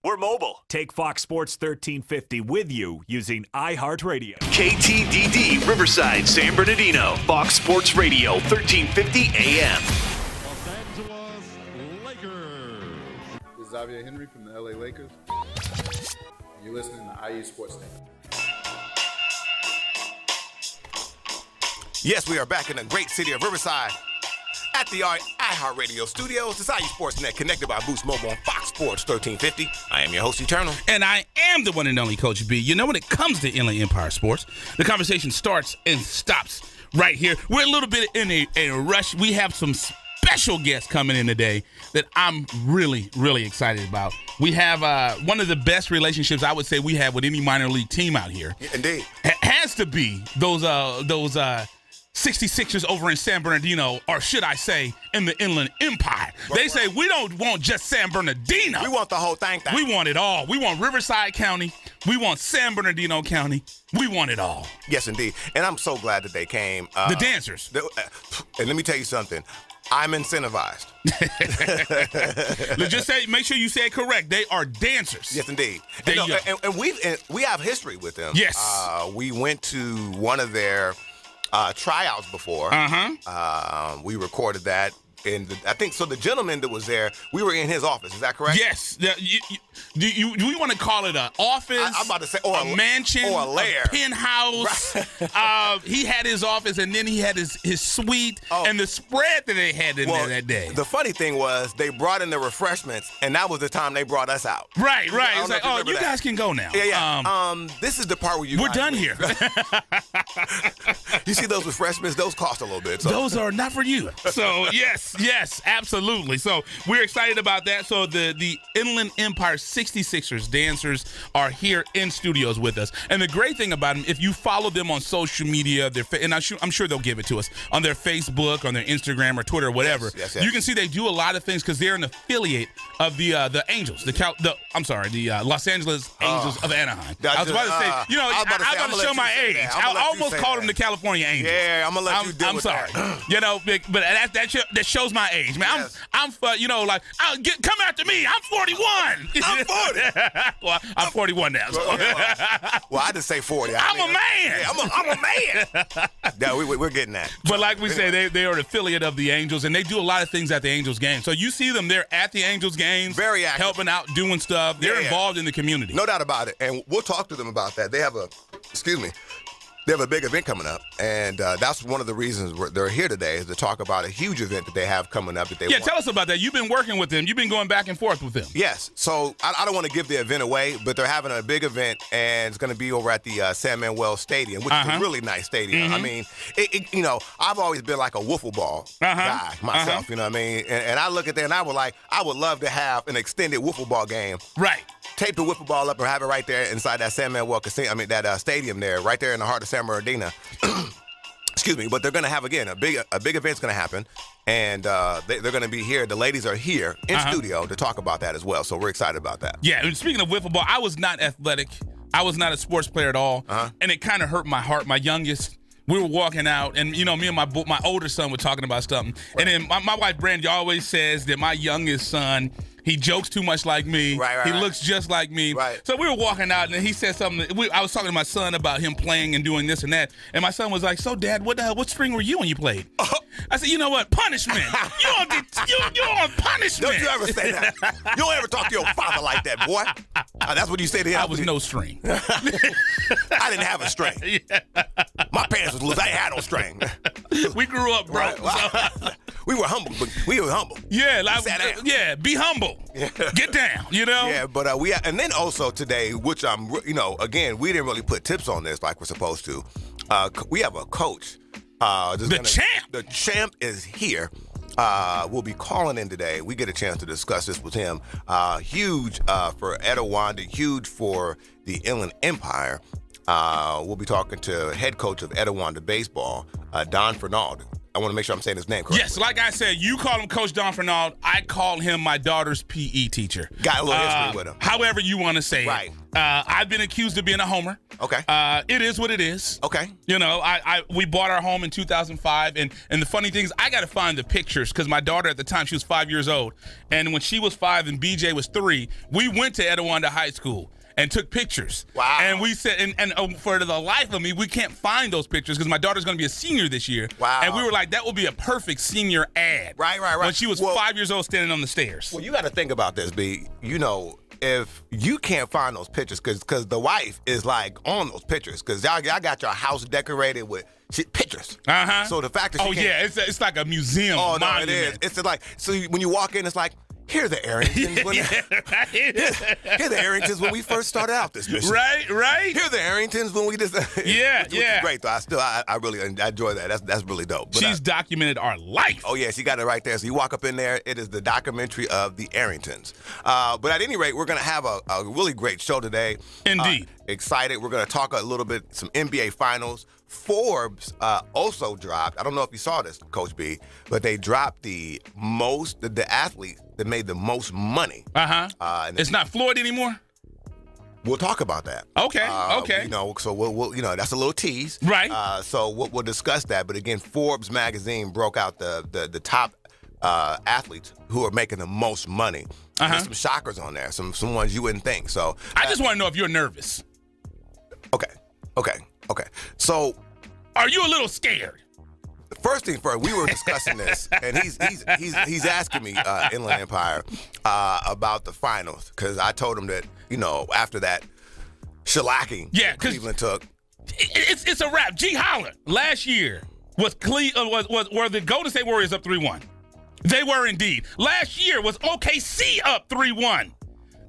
We're mobile. Take Fox Sports 1350 with you using iHeartRadio. KTDD Riverside, San Bernardino. Fox Sports Radio, 1350 AM. Los Angeles Lakers. This is Xavier Henry from the LA Lakers. And you're listening to IU Sports Net. Yes, we are back in the great city of Riverside at the iHeartRadio studios. It's IU Sports Net, connected by Boost Mobile on Fox Sports 1350. I am your host, Eternal. And I am the one and only Coach B. You know, when it comes to Inland Empire Sports, the conversation starts and stops right here. We're a little bit in a rush. We have some special guests coming in today that I'm really, really excited about. We have one of the best relationships I would say we have with any minor league team out here. Yeah, indeed. Has to be those 66ers over in San Bernardino, or should I say, in the Inland Empire. They say we don't want just San Bernardino. We want the whole thing. We want it all. We want Riverside County. We want San Bernardino County. We want it all. Yes, indeed. And I'm so glad that they came. The dancers. And let me tell you something. I'm incentivized. Let's just say, make sure you say it correct. They are dancers. Yes, indeed. And we have history with them. Yes. We went to one of their tryouts before. We recorded that. And I think so. The gentleman that was there, we were in his office. Is that correct? Yes. Do we want to call it an office? I'm about to say, or a mansion, or a lair, a penthouse. Right. He had his office, and then he had his suite, and the spread that they had in there that day. The funny thing was, they brought in the refreshments, and that was the time they brought us out. Right. It's like, you guys can go now. Yeah. This is the part where we're done here. You see those refreshments? Those cost a little bit. So. Those are not for you. So yes, absolutely. So we're excited about that. So the Inland Empire 66ers dancers are here in studios with us. And the great thing about them, if you follow them on social media, and I'm sure they'll give it to us on their Facebook, on their Instagram or Twitter or whatever. Yes. You can see they do a lot of things because they're an affiliate of the Angels, the Los Angeles Angels of Anaheim. I was about to say, I was about to show my age. I almost called them the California Angels. Yeah, I'm gonna let you deal with sorry. That. But that shows my age, man. Yes. I'm come after me. I'm 41. I'm 40. Well, I'm 41 now. So. Well, I just say 40. I'm a man. Yeah, I'm a man. Yeah, we're getting that. But like we say, they are an affiliate of the Angels, and they do a lot of things at the Angels games. So you see them there at the Angels games, very active, helping out, doing stuff. They're involved in the community. No doubt about it. And we'll talk to them about that. They have a big event coming up, and that's one of the reasons they're here today, is to talk about a huge event that they have coming up. Tell us about that. You've been working with them. You've been going back and forth with them. Yes. So I don't want to give the event away, but they're having a big event, and it's going to be over at the San Manuel Stadium, which is a really nice stadium. Mm-hmm. I mean, I've always been like a wiffle ball guy myself. You know what I mean? And I look at that, and I would love to have an extended wiffle ball game. Right. Tape the wiffle ball up and have it right there inside that San Manuel Casino. That stadium there, right there in the heart of San Bernardino. Excuse me, but they're going to have again a big event's going to happen, and they're going to be here. The ladies are here in studio to talk about that as well. So we're excited about that. Yeah. And speaking of wiffle ball, I was not athletic. I was not a sports player at all, and it kind of hurt my heart. My youngest. We were walking out, and me and my older son were talking about something, and then my wife Brandy always says that my youngest son, he jokes too much like me. He looks just like me. Right. So we were walking out, and he said something. I was talking to my son about him playing and doing this and that, and my son was like, "So, Dad, what string were you when you played?" I said, "You know what? Punishment. You on punishment." Don't you ever say that. You don't ever talk to your father like that, boy. That's what you say to him. I was no string. I didn't have a string. Yeah. My parents was loose. I ain't had no string. We grew up, bro. Right. We were humble, but we were humble. Yeah, be humble. Yeah. Get down, Yeah, but and then also today, which again, we didn't really put tips on this like we're supposed to. We have a coach. Champ. The champ is here. We'll be calling in today. We get a chance to discuss this with him. Huge for Etiwanda, huge for the Inland Empire. We'll be talking to head coach of Etiwanda baseball, Don Furnald. I want to make sure I'm saying his name correctly. Yes, like I said, you call him Coach Don Furnald. I call him my daughter's PE teacher. Got a little history with him. However you want to say Right. it. I've been accused of being a homer. Okay. It is what it is. Okay. You know, we bought our home in 2005, and the funny thing is I got to find the pictures because my daughter at the time, she was 5 years old, and when she was 5 and BJ was 3, we went to Etiwanda High School and took pictures. Wow. And we said, and for the life of me, we can't find those pictures because my daughter's going to be a senior this year. Wow. And we were like, that would be a perfect senior ad. Right. When she was 5 years old standing on the stairs. Well, you got to think about this, B. You know, if you can't find those pictures, because the wife is like on those pictures, because y'all got your house decorated with pictures. Uh-huh. So the fact that she can't, it's like a museum. Oh, no, monument. it is. It's like, so when you walk in, it's like, here are the Arringtons. Here are the Arringtons when we first started out this mission. Right. Here are the Arringtons when we just. Which is great, though. I really enjoy that. That's really dope. But she's documented our life. Oh, yeah, she got it right there. So you walk up in there, it is the documentary of the Arringtons. But at any rate, we're going to have a really great show today. Indeed. Excited. We're going to talk a little bit, some NBA Finals. Forbes also dropped, I don't know if you saw this, Coach B, but they dropped the athletes that made the most money. It's not Floyd anymore? We'll talk about that. Okay. You know, so we'll that's a little tease. Right. So we'll discuss that. But again, Forbes magazine broke out the top athletes who are making the most money. There's some shockers on there, some ones you wouldn't think. So I just want to know if you're nervous. Okay. So, are you a little scared? First thing first, we were discussing this, and he's asking me, Inland Empire, about the finals, because I told him that, you know, after that shellacking Cleveland took. It's a wrap. G. Holler, last year, were the Golden State Warriors up 3-1. They were indeed. Last year was OKC up 3-1.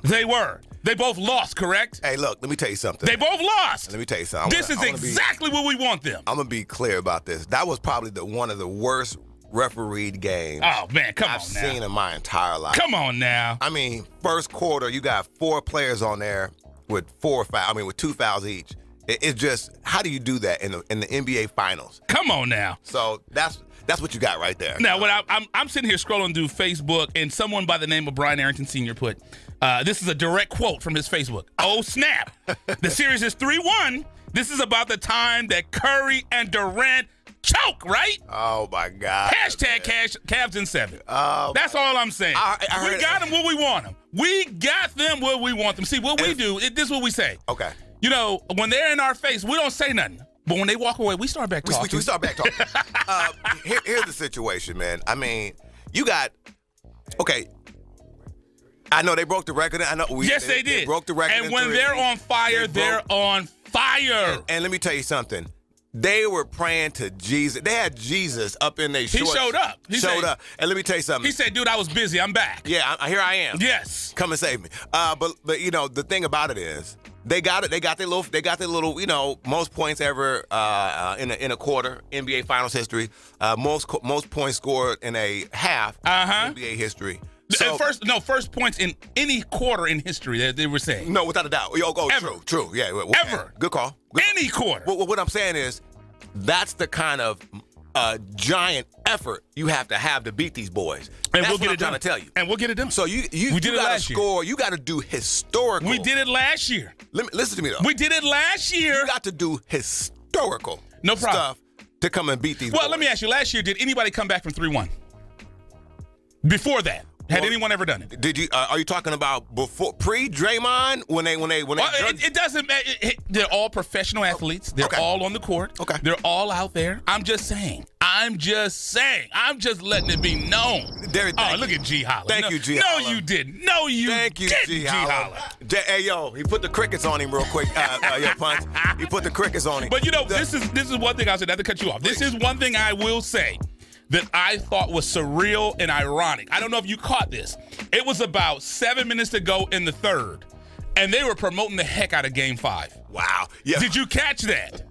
They were. They both lost, correct? Hey, look, let me tell you something. They both lost. Let me tell you something. This is exactly what we want them. I'm going to be clear about this. That was probably one of the worst refereed games I've seen in my entire life. Come on now. I mean, first quarter, you got 4 players on there with 2 fouls each. It's just, how do you do that in the NBA Finals? Come on now. So that's what you got right there. Now, when I'm sitting here scrolling through Facebook, and someone by the name of Brian Arrington Sr. put, this is a direct quote from his Facebook. Oh, snap. The series is 3-1. This is about the time that Curry and Durant choke, right? Oh, my God. Hashtag Cavs in 7. Oh, that's all I'm saying. We got them where we want them. We got them where we want them. See, what we do, this is what we say. Okay. You know, when they're in our face, we don't say nothing. But when they walk away, we start back talking. We start back talking. Here's the situation, man. I mean, you got, okay, I know they broke the record. I know they did. They broke the record. And when they're on fire, they're on fire. And let me tell you something. They were praying to Jesus. They had Jesus up in their shorts. He showed up. He showed up. And let me tell you something. He said, dude, I was busy. I'm back. Yeah, here I am. Yes. Come and save me. But you know, the thing about it is, they got it. They got their little, you know, most points ever in a quarter, NBA Finals history. Most points scored in a half, NBA history. So, first points in any quarter in history they were saying. No, without a doubt. True. Yeah. Ever. Good call. Any quarter. What I'm saying is, that's the kind of giant effort you have to beat these boys. And that's we'll get what it done. I'm trying to tell you. And we'll get it done. So you got to score. You got to do historical. We did it last year. Listen to me though. We did it last year. You got to do historical stuff to come and beat these boys. Well, let me ask you. Last year, did anybody come back from 3-1? Before that. Had anyone ever done it? Did you? Are you talking about before, pre-Draymond? When they? It doesn't matter. They're all professional athletes. They're all on the court. Okay. They're all out there. I'm just saying. I'm just letting it be known. Look at G Holler. Thank you, G Holler. No, you didn't. No, you didn't. Thank you, G Holler. Hey, yo, he put the crickets on him real quick. Yo, Punch. He put the crickets on him. But you know, this is one thing I said. Not to cut you off. This is one thing I will say that I thought was surreal and ironic. I don't know if you caught this. It was about 7 minutes to go in the third, and they were promoting the heck out of Game 5. Wow. Yeah. Did you catch that?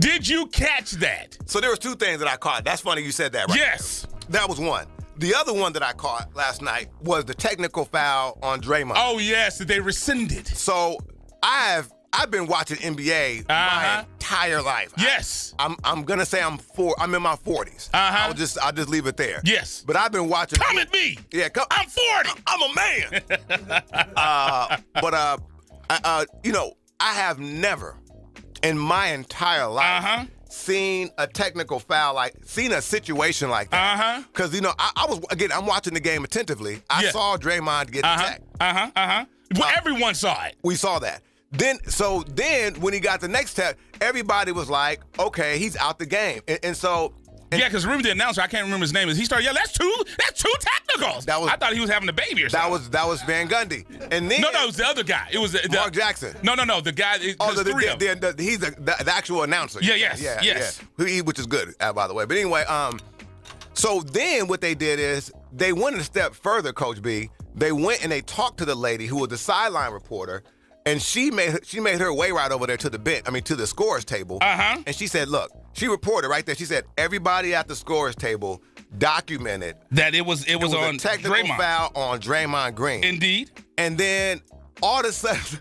Did you catch that? So there was 2 things that I caught. That's funny you said that, right? Yes. That was one. The other one that I caught last night was the technical foul on Draymond. Oh, yes, that they rescinded. So I have I've been watching NBA my entire life. Yes. I'm gonna say I'm in my 40s. I'll just leave it there. Yes. But I've been watching. Come at me. Yeah, I'm 40. I'm a man. I have never in my entire life seen a technical foul seen a situation like that. Because I'm watching the game attentively. I saw Draymond get the Well, everyone saw it. We saw that. Then when he got the next tap, everybody was like, okay, he's out the game. Yeah, because remember the announcer, I can't remember his name, he started yelling, that's two technicals. I thought he was having a baby or something. That was Van Gundy. And then No, it was the other guy. It was Mark Jackson. No, the guy. He's the actual announcer. Yes. Which is good, by the way. But anyway, so then what they did is they went a step further, Coach B. They went and they talked to the lady who was the sideline reporter, and she made her way right over there to the scorer's table. And she said, look, she reported right there. She said everybody at the scorer's table documented that it was on a technical Draymond. Foul on Draymond Green. Indeed. And then all of a sudden,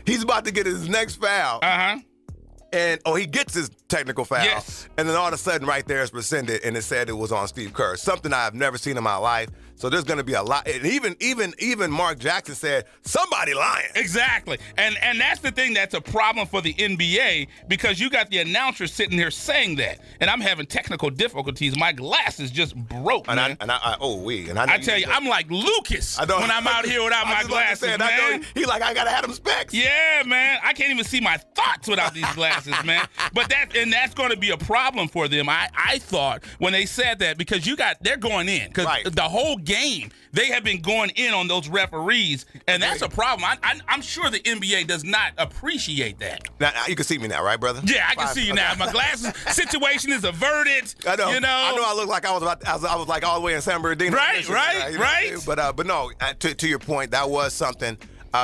he's about to get his next foul. And he gets his technical foul. Yes. And then all of a sudden, right there, it's rescinded, and it said it was on Steve Kerr. Something I've never seen in my life. So there's going to be a lot. And even Mark Jackson said somebody lying. Exactly. And that's the thing that's a problem for the NBA, because you got the announcer sitting here saying that, and I'm having technical difficulties. My glasses just broke, man. I tell you, I'm like Lucas when I'm out here without my glasses, man. He like, I got to have them specs. Yeah, man. I can't even see my thoughts without these glasses, man. But that's going to be a problem for them. I thought when they said that, because they're going in. Because the whole game, they have been going in on those referees, and that's a problem. I'm sure the NBA does not appreciate that. Now, you can see me now, right, brother? Yeah, I can see you now. My glasses situation is averted. I know. You know? I know. I look like I was like all the way in San Bernardino. Right. But no. To your point, that was something.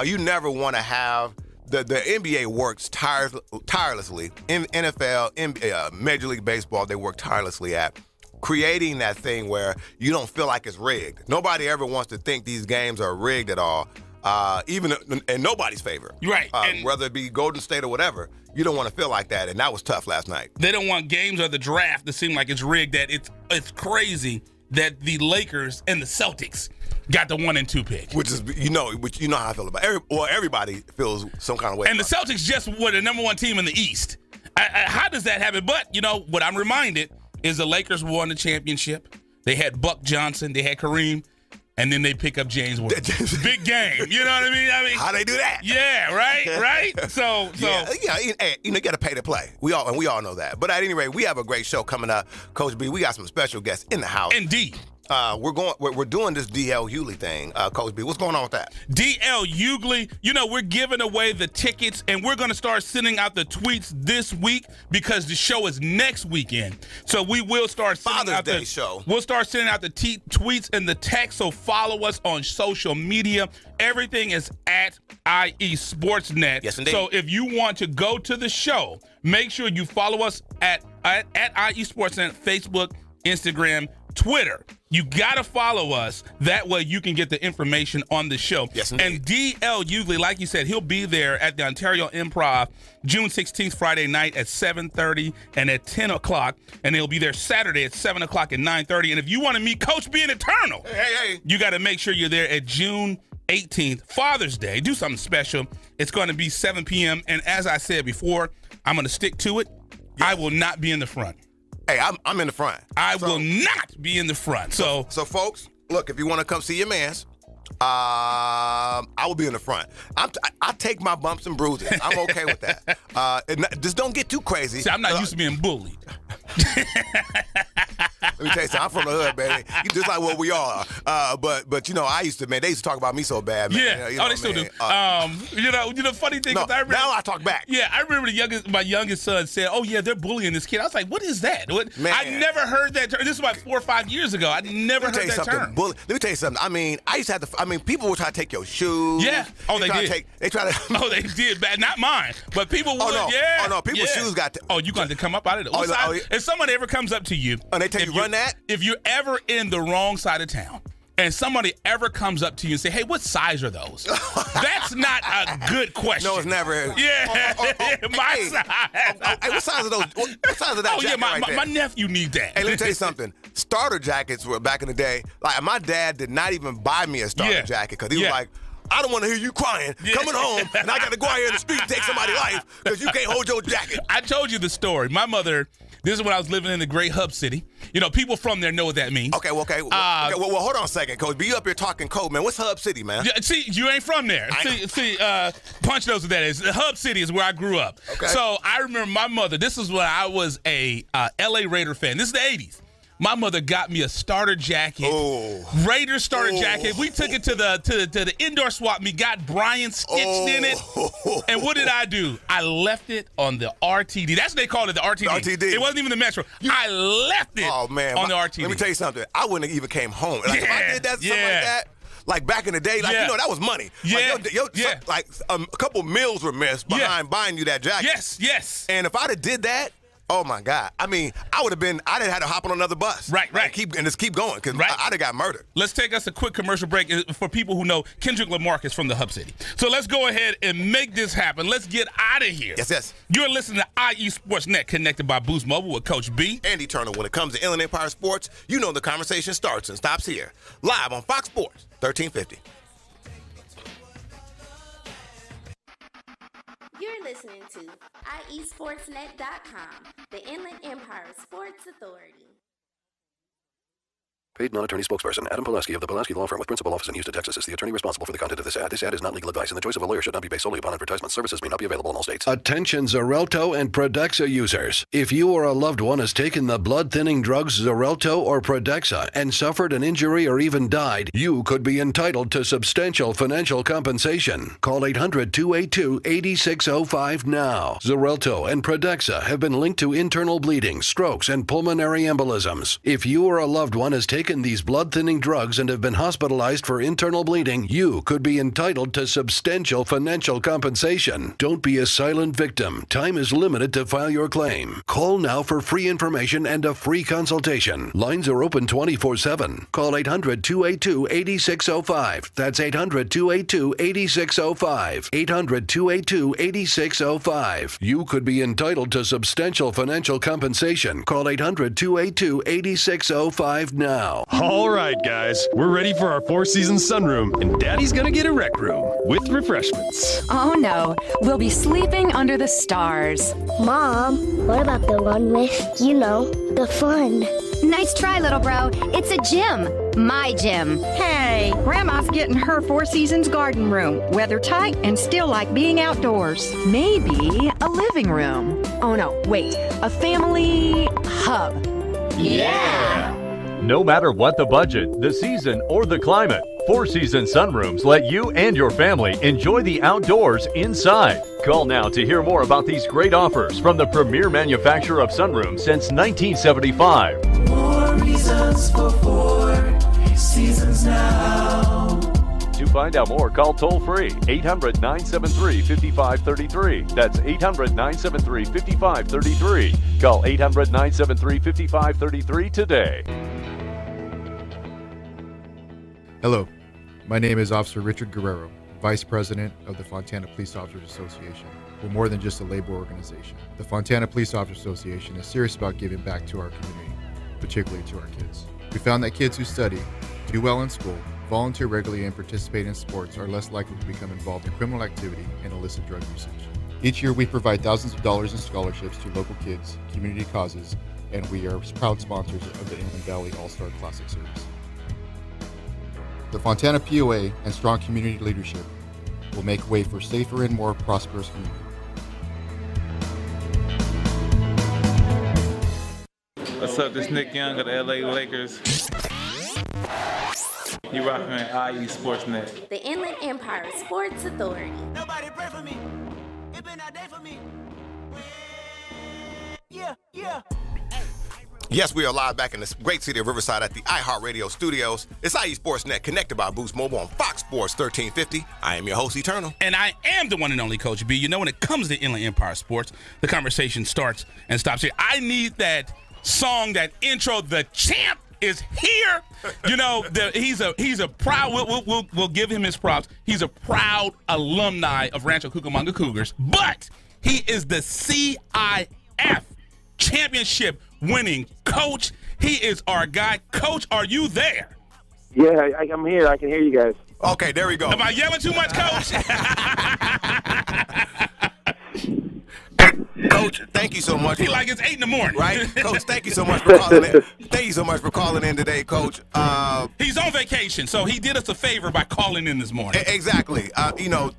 You never want to have. The NBA works tirelessly. In NFL, Major League Baseball, they work tirelessly at creating that thing where you don't feel like it's rigged. Nobody ever wants to think these games are rigged at all, even in nobody's favor. Right. Whether it be Golden State or whatever, you don't want to feel like that, and that was tough last night. They don't want games or the draft to seem like it's rigged. That it's crazy that the Lakers and the Celtics got the 1 and 2 pick. Which you know how I feel about it. Everybody feels some kind of way. And the Celtics just were the number 1 team in the East. How does that happen? But, what I'm reminded is the Lakers won the championship. They had Buck Johnson. They had Kareem. And then they pick up James Worthy. Big game. You know what I mean? How they do that? Yeah, right? So you got to pay to play. We all know that. But at any rate, we have a great show coming up. Coach B, we got some special guests in the house. Indeed. We're doing this D.L. Hughley thing, Coach B. What's going on with that? D.L. Hughley, we're giving away the tickets, and we're going to start sending out the tweets this week because the show is next weekend. So we will start sending out the show. We'll start sending out the tweets and the text. So follow us on social media. Everything is at IE Sportsnet. Yes, indeed. So if you want to go to the show, make sure you follow us at IE Sportsnet, Facebook, Instagram, Twitter. You got to follow us. That way you can get the information on the show. Yes, indeed. And D.L. Hughley, like you said, he'll be there at the Ontario Improv June 16th, Friday night at 7:30 and at 10 o'clock. And he'll be there Saturday at 7 o'clock and 9:30. And if you want to meet Coach B and Eternal, you got to make sure you're there at June 18th, Father's Day. Do something special. It's going to be 7 p.m. And as I said before, I'm going to stick to it. Yes. I will not be in the front. Hey, I'm in the front. I will not be in the front. So folks, look, if you want to come see your mans, I will be in the front. I take my bumps and bruises. I'm okay with that. Just don't get too crazy. See, I'm not used to being bullied. Let me tell you something. I'm from the hood, baby. Just like what we are. But I used to, man. They used to talk about me so bad, man. Yeah. They still do. Funny thing is, now I talk back. Yeah, I remember my youngest son said, "Oh yeah, they're bullying this kid." I was like, "What is that?" Man. I never heard that term. This was about 4 or 5 years ago. I never heard that term. Let me tell you something. I mean, I used to have to. I mean, people would try to take your shoes. Yeah. Oh, they did. They try to. Oh, they did. Bad. Not mine, but people would. No. Yeah. Oh no, people's shoes got. You got to come up out of it. If someone ever comes up to you, and they tell you run that. If you're ever in the wrong side of town and somebody ever comes up to you and say, hey, what size are those? That's not a good question. No, it's never. Yeah, my size. Hey, what size are those? What size of that Oh, yeah, jacket right there? my nephew needs that. Hey, let me tell you something. Starter jackets were back in the day. Like, my dad did not even buy me a starter jacket because he was like, I don't want to hear you crying coming home, and I got to go out here in the street and take somebody's life because you can't hold your jacket. I told you the story. My mother, this is when I was living in the great hub city. You know, people from there know what that means. Okay, well, hold on a second, Coach. Be you up here talking code, man. What's Hub City, man? Yeah, see, you ain't from there. Punch knows what that is. The Hub City is where I grew up. Okay. So I remember my mother, this is when I was a L.A. Raider fan. This is the 80s. My mother got me a starter jacket, Raiders starter jacket. We took it to the indoor swap meet, got Brian stitched in it. And what did I do? I left it on the RTD. That's what they called it, the RTD. RTD. It wasn't even the Metro. I left it on the RTD. Let me tell you something. I wouldn't have even came home. Like, if I did that, something like that, like back in the day, like, you know, that was money. Like, a couple meals were missed behind buying you that jacket. Yes. And if I'd have did that, oh my God! I mean, I'd have had to hop on another bus, right, and just keep going because I'd have got murdered. Let's take us a quick commercial break for people who know Kendrick Lamar is from the Hub City. So let's go ahead and make this happen. Let's get out of here. Yes. You're listening to IE Sports Net, connected by Boost Mobile with Coach B and Eternal. When it comes to Inland Empire Sports, you know the conversation starts and stops here, live on Fox Sports 1350. You're listening to IESportsNet.com, the Inland Empire Sports Authority. Paid non-attorney spokesperson Adam Pulaski of the Pulaski Law Firm with principal office in Houston, Texas is the attorney responsible for the content of this ad. This ad is not legal advice, and the choice of a lawyer should not be based solely upon advertisement. Services may not be available in all states. Attention Xarelto and Pradaxa users. If you or a loved one has taken the blood-thinning drugs Xarelto or Pradaxa and suffered an injury or even died, you could be entitled to substantial financial compensation. Call 800-282-8605 now. Xarelto and Pradaxa have been linked to internal bleeding, strokes, and pulmonary embolisms. If you or a loved one has taken these blood-thinning drugs and have been hospitalized for internal bleeding, you could be entitled to substantial financial compensation. Don't be a silent victim. Time is limited to file your claim. Call now for free information and a free consultation. Lines are open 24/7. Call 800-282-8605. That's 800-282-8605. 800-282-8605. You could be entitled to substantial financial compensation. Call 800-282-8605 now. All right, guys, we're ready for our Four Seasons sunroom, and Daddy's gonna get a rec room with refreshments. Oh no, we'll be sleeping under the stars. Mom, what about the one with, the fun? Nice try, little bro. It's a gym. My gym. Hey, Grandma's getting her Four Seasons garden room. Weather tight and still like being outdoors. Maybe a living room. Oh no, wait, a family hub. Yeah! No matter what the budget, the season, or the climate, Four Seasons sunrooms let you and your family enjoy the outdoors inside. Call now to hear more about these great offers from the premier manufacturer of sunrooms since 1975. More reasons for Four Seasons now. To find out more, call toll-free 800-973-5533. That's 800-973-5533. Call 800-973-5533 today. Hello, my name is Officer Richard Guerrero, Vice President of the Fontana Police Officers Association. We're more than just a labor organization. The Fontana Police Officers Association is serious about giving back to our community, particularly to our kids. We found that kids who study, do well in school, volunteer regularly, and participate in sports are less likely to become involved in criminal activity and illicit drug usage. Each year we provide thousands of dollars in scholarships to local kids, community causes, and we are proud sponsors of the Inland Valley All-Star Classic Series. The Fontana POA and strong community leadership will make way for safer and more prosperous community. What's up, this Nick Young of the LA Lakers. You rocking at IE Sportsnet. The Inland Empire Sports Authority. Nobody pray for me. It been that day for me. Yeah. Yes, we are live back in the great city of Riverside at the iHeartRadio studios. It's IE Sportsnet, connected by Boost Mobile on Fox Sports 1350. I am your host, Eternal. And I am the one and only Coach B. You know, when it comes to Inland Empire Sports, the conversation starts and stops here. I need that song, that intro, the champ is here. You know, he's a proud. We'll give him his props. He's a proud alumni of Rancho Cucamonga Cougars, but he is the CIF championship winning coach. He is our guy. Coach, are you there? Yeah, I'm here. I can hear you guys. Okay, there we go. Am I yelling too much, Coach? Coach, thank you so much. Feel like it's 8 in the morning, right? Coach, thank you so much for calling in. Thank you so much for calling in today, Coach. He's on vacation, so he did us a favor by calling in this morning. Exactly.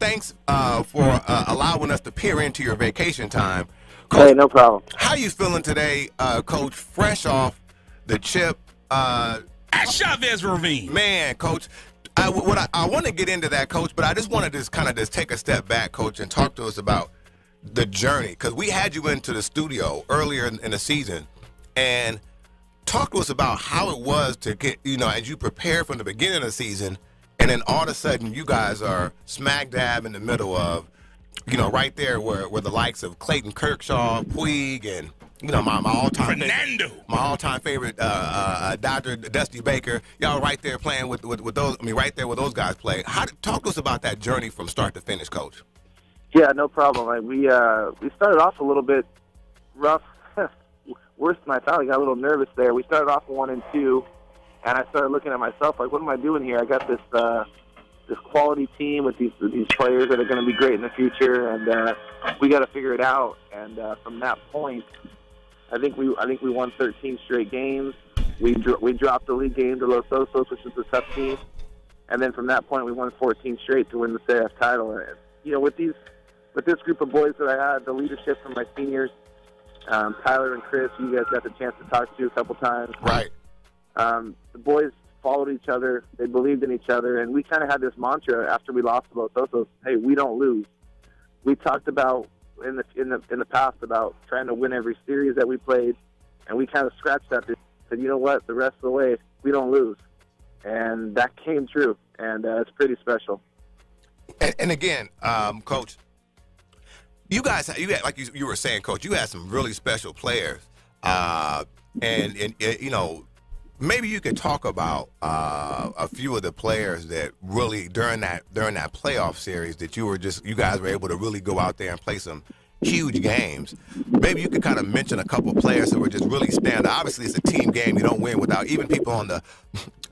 Thanks for allowing us to peer into your vacation time. Coach, hey, no problem. How you feeling today, Coach? Fresh off the chip at Chavez Ravine. Man, Coach. I want to get into that, Coach, but I just want to just take a step back, Coach, and talk to us about the journey, because we had you into the studio earlier in the season, and talk to us about how it was to get, as you prepare from the beginning of the season, and then all of a sudden you guys are smack dab in the middle of, right there where the likes of Clayton Kershaw, Puig, and my all-time favorite Dr. Dusty Baker, y'all right there playing with those. Right there where those guys play. Talk to us about that journey from start to finish, Coach. Yeah, no problem. We started off a little bit rough, worse than I thought. I got a little nervous there. We started off 1-2, and I started looking at myself like, what am I doing here? I got this this quality team with these players that are going to be great in the future, and we got to figure it out. And from that point, I think we won 13 straight games. We dropped the league game to Los Osos, which is a tough team, and then from that point we won 14 straight to win the CIF title. And, with this group of boys that I had, the leadership from my seniors, Tyler and Chris, you guys got the chance to talk to a couple times. Right. The boys followed each other. They believed in each other, and we kind of had this mantra after we lost to Los Osos: hey, we don't lose. We talked about in the past about trying to win every series that we played, and we kind of scratched that and said, you know what, the rest of the way we don't lose, and that came true, and it's pretty special. And again, Coach, you guys had, like you were saying, Coach, you had some really special players, and maybe you could talk about a few of the players that really during that playoff series that you guys were able to really go out there and play some huge games. Maybe you could kind of mention a couple players who were just really stand out. Obviously, it's a team game. You don't win without even people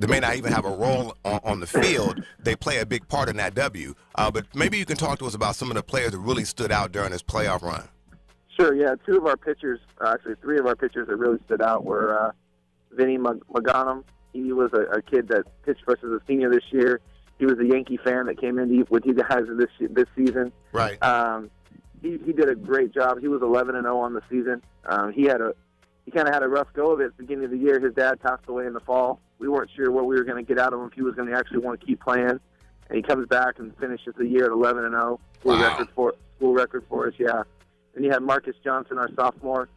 they may not even have a role on the field. They play a big part in that W. But maybe you can talk to us about some of the players that really stood out during this playoff run. Sure, yeah. Three of our pitchers that really stood out were Vinny Maganum. He was a kid that pitched for us as a senior this year. He was a Yankee fan that came in with you guys this season. Right. He did a great job. He was 11-0 on the season. He kind of had a rough go of it at the beginning of the year. His dad passed away in the fall. We weren't sure what we were going to get out of him, if he was going to actually want to keep playing. And he comes back and finishes the year at 11-0. School record for us, yeah. And you had Marcus Johnson, our sophomore.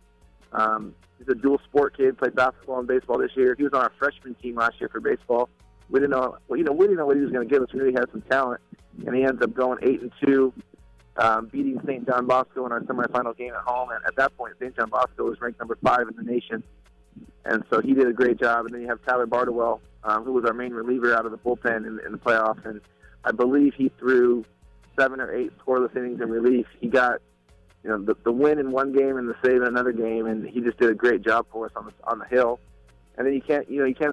He's a dual sport kid, played basketball and baseball this year. He was on our freshman team last year for baseball. We didn't know what he was going to give us. We knew he had some talent, and he ends up going 8-2. Beating St. John Bosco in our semifinal game at home. And at that point, St. John Bosco was ranked number 5 in the nation. And so he did a great job. And then you have Tyler Bardewell, who was our main reliever out of the bullpen in the playoffs. And I believe he threw 7 or 8 scoreless innings in relief. He got the win in one game and the save in another game, and he just did a great job for us on the hill. And then you can't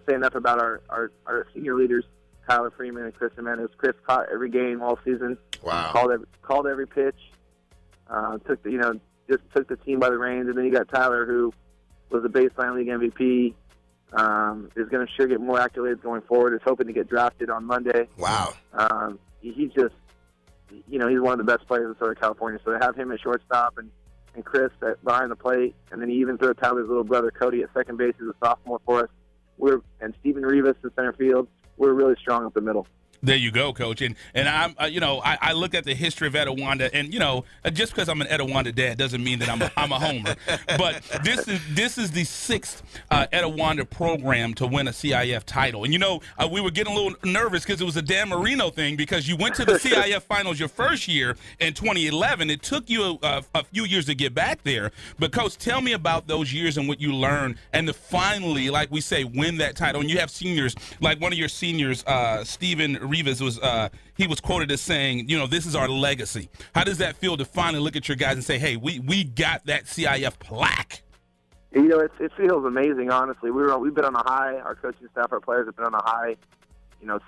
say enough about our senior leaders, Tyler Freeman and Chris Jimenez. Chris caught every game all season. Wow. Called every pitch. Took the team by the reins. And then you got Tyler, who was the baseline league MVP. Is going to sure get more accolades going forward. Is hoping to get drafted on Monday. Wow. He's just, he's one of the best players in Southern California. So to have him at shortstop and Chris behind the plate, and then he even threw Tyler's little brother Cody at second base as a sophomore for us. And Steven Rivas in center field. We're really strong up the middle. There you go, Coach. And I'm, I look at the history of Etiwanda, and just because I'm an Etiwanda dad doesn't mean that I'm a homer. But this is the 6th Etiwanda program to win a CIF title. And we were getting a little nervous because it was a Dan Marino thing, because you went to the CIF finals your first year in 2011. It took you a few years to get back there. But Coach, tell me about those years and what you learned, and to finally, like we say, win that title. And you have seniors, like one of your seniors, Stephen Rivas, he was quoted as saying, this is our legacy. How does that feel to finally look at your guys and say, hey, we got that CIF plaque? It feels amazing, honestly. We've been on a high. Our coaching staff, our players have been on a high,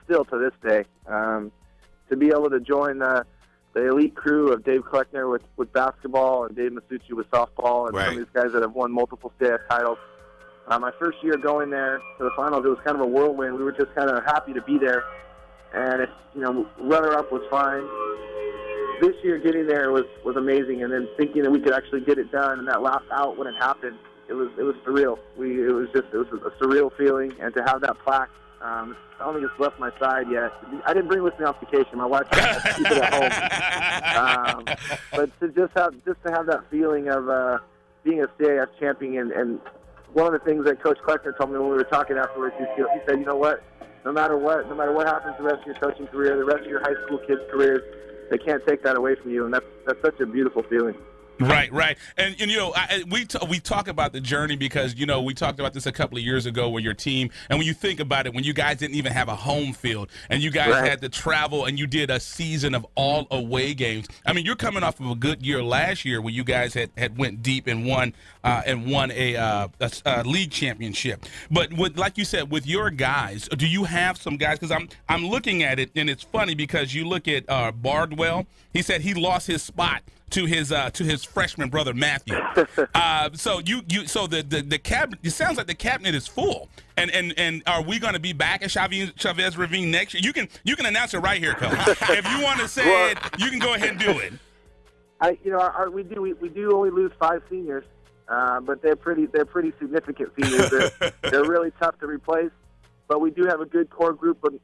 still to this day. To be able to join the elite crew of Dave Kleckner with basketball and Dave Masucci with softball, and some of these guys that have won multiple CIF titles. My first year going there to the finals, it was kind of a whirlwind. We were just kind of happy to be there. And runner-up was fine. This year, getting there was amazing, and then thinking that we could actually get it done, and that last out when it happened, it was surreal. It was a surreal feeling, and to have that plaque, I don't think it's left my side yet. I didn't bring it with me on vacation. My wife had to keep it at home. But to have that feeling of being a CIF champion, and one of the things that Coach Kleckner told me when we were talking afterwards, he said, you know what? No matter what happens the rest of your coaching career, the rest of your high school kids' careers, they can't take that away from you, and that's such a beautiful feeling. Right. And we talk about the journey because, we talked about this a couple of years ago with your team, and when you think about it, when you guys didn't even have a home field, and you guys had to travel, and you did a season of all away games. I mean, you're coming off of a good year last year where you guys had went deep and won a league championship. But like you said, with your guys, do you have some guys? Because I'm looking at it, and it's funny because you look at Bardwell. He said he lost his spot to his freshman brother Matthew. So the cabinet, it sounds like the cabinet is full. And are we going to be back at Chavez Ravine next year? You can announce it right here, Coach. If you want to say it, you can go ahead and do it. We do only lose 5 seniors, but they're pretty significant seniors. They're really tough to replace. But we do have a good core group of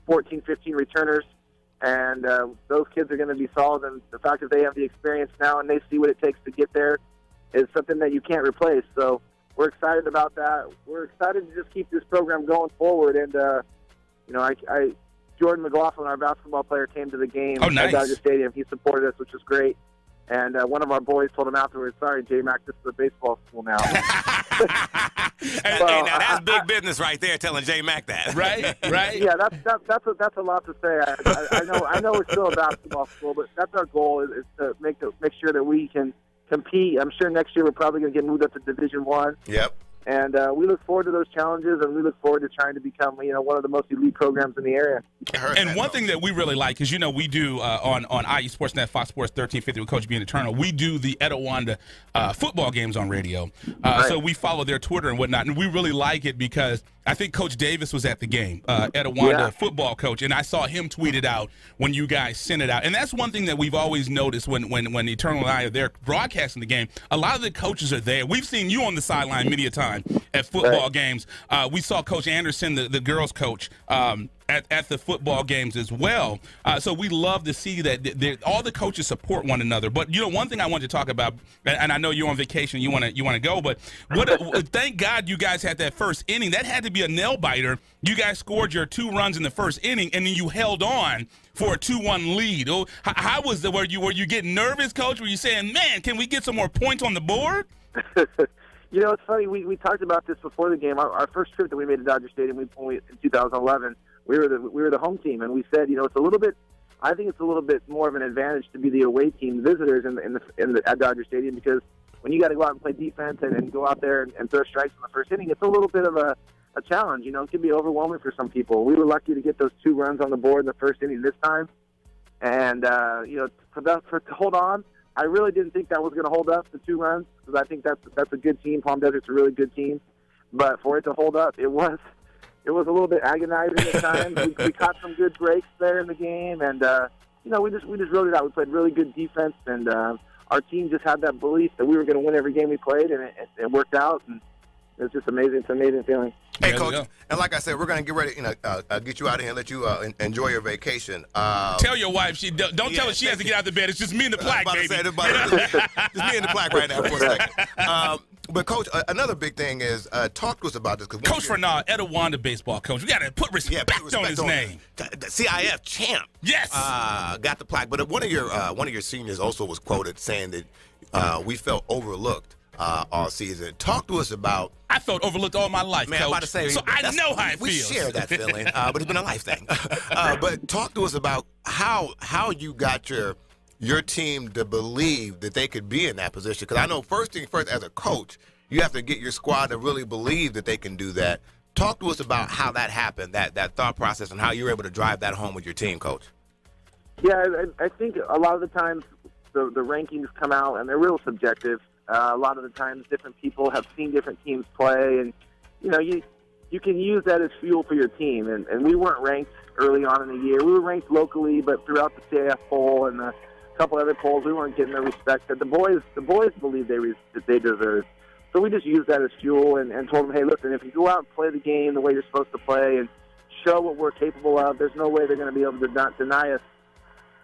14, 15 returners. And those kids are going to be solid, and the fact that they have the experience now and they see what it takes to get there is something that you can't replace. So we're excited about that. We're excited to just keep this program going forward. And, Jordan McLaughlin, our basketball player, came to the game at Dodger Stadium. He supported us, which was great. And one of our boys told him afterwards, sorry, J-Mac, this is a baseball school now. Now that's big business right there, telling J-Mac that. Right. Yeah, that's a lot to say. I know we're still a basketball school, but that's our goal is to make sure that we can compete. I'm sure next year we're probably going to get moved up to Division I. Yep. And we look forward to those challenges, and we look forward to trying to become, one of the most elite programs in the area. And one thing that we really like is, we do on IE Sportsnet, Fox Sports 1350 with Coach B and Eternal, we do the Etiwanda football games on radio. So we follow their Twitter and whatnot, and we really like it because I think Coach Davis was at the game, Etiwanda football coach, and I saw him tweet it out when you guys sent it out. And that's one thing that we've always noticed when Eternal and I are there broadcasting the game. A lot of the coaches are there. We've seen you on the sideline many a time at football games. We saw Coach Anderson, the girls coach, at the football games as well. So we love to see that all the coaches support one another. But one thing I wanted to talk about, and I know you're on vacation, you want to go, but thank God you guys had that first inning. That had to be a nail biter. You guys scored your 2 runs in the first inning, and then you held on for a 2-1 lead. How was the? Were you getting nervous, Coach? Were you saying, man, can we get some more points on the board? It's funny. We talked about this before the game. Our first trip that we made to Dodger Stadium, in 2011. We were the home team, and we said, it's a little bit. I think it's a little bit more of an advantage to be the away team, visitors at Dodger Stadium, because when you got to go out and play defense and go out there and throw strikes in the first inning, it's a little bit of a challenge. It can be overwhelming for some people. We were lucky to get those 2 runs on the board in the first inning this time, and to hold on. I really didn't think that was going to hold up, the 2 runs, because I think that's a good team. Palm Desert's a really good team, but for it to hold up, it was a little bit agonizing at times. we caught some good breaks there in the game, and we just wrote it out. We played really good defense, and our team just had that belief that we were going to win every game we played, and it worked out. And It's just amazing. It's an amazing feeling. Hey, Coach, and like I said, we're going to get ready, get you out of here and let you enjoy your vacation. Tell your wife, don't tell her she has to get out of bed. It's just me and the plaque, baby. Just me and the plaque right now for a second. But, Coach, another big thing is talk to us about this. Coach Furnald, Etiwanda baseball coach. We got to put respect on his name. The CIF champ. Yes. Got the plaque. But one of your seniors also was quoted saying that we felt overlooked all season. Talk to us about. I felt overlooked all my life, man, Coach. I'm about to say, so I know how it we feels. We share that feeling, but it's been a life thing. But talk to us about how you got your team to believe that they could be in that position. Because I know first thing first, as a coach, you have to get your squad to really believe that they can do that. Talk to us about how that happened, that thought process, and how you were able to drive that home with your team, Coach. Yeah, I think a lot of the times the rankings come out and they're real subjective. A lot of the times different people have seen different teams play, and you can use that as fuel for your team. And we weren't ranked early on in the year. We were ranked locally, but throughout the CIF poll and a couple other polls, we weren't getting the respect that the boys believed that they deserved. So we just used that as fuel and told them, hey, listen, if you go out and play the game the way you're supposed to play and show what we're capable of, there's no way they're going to be able to deny us.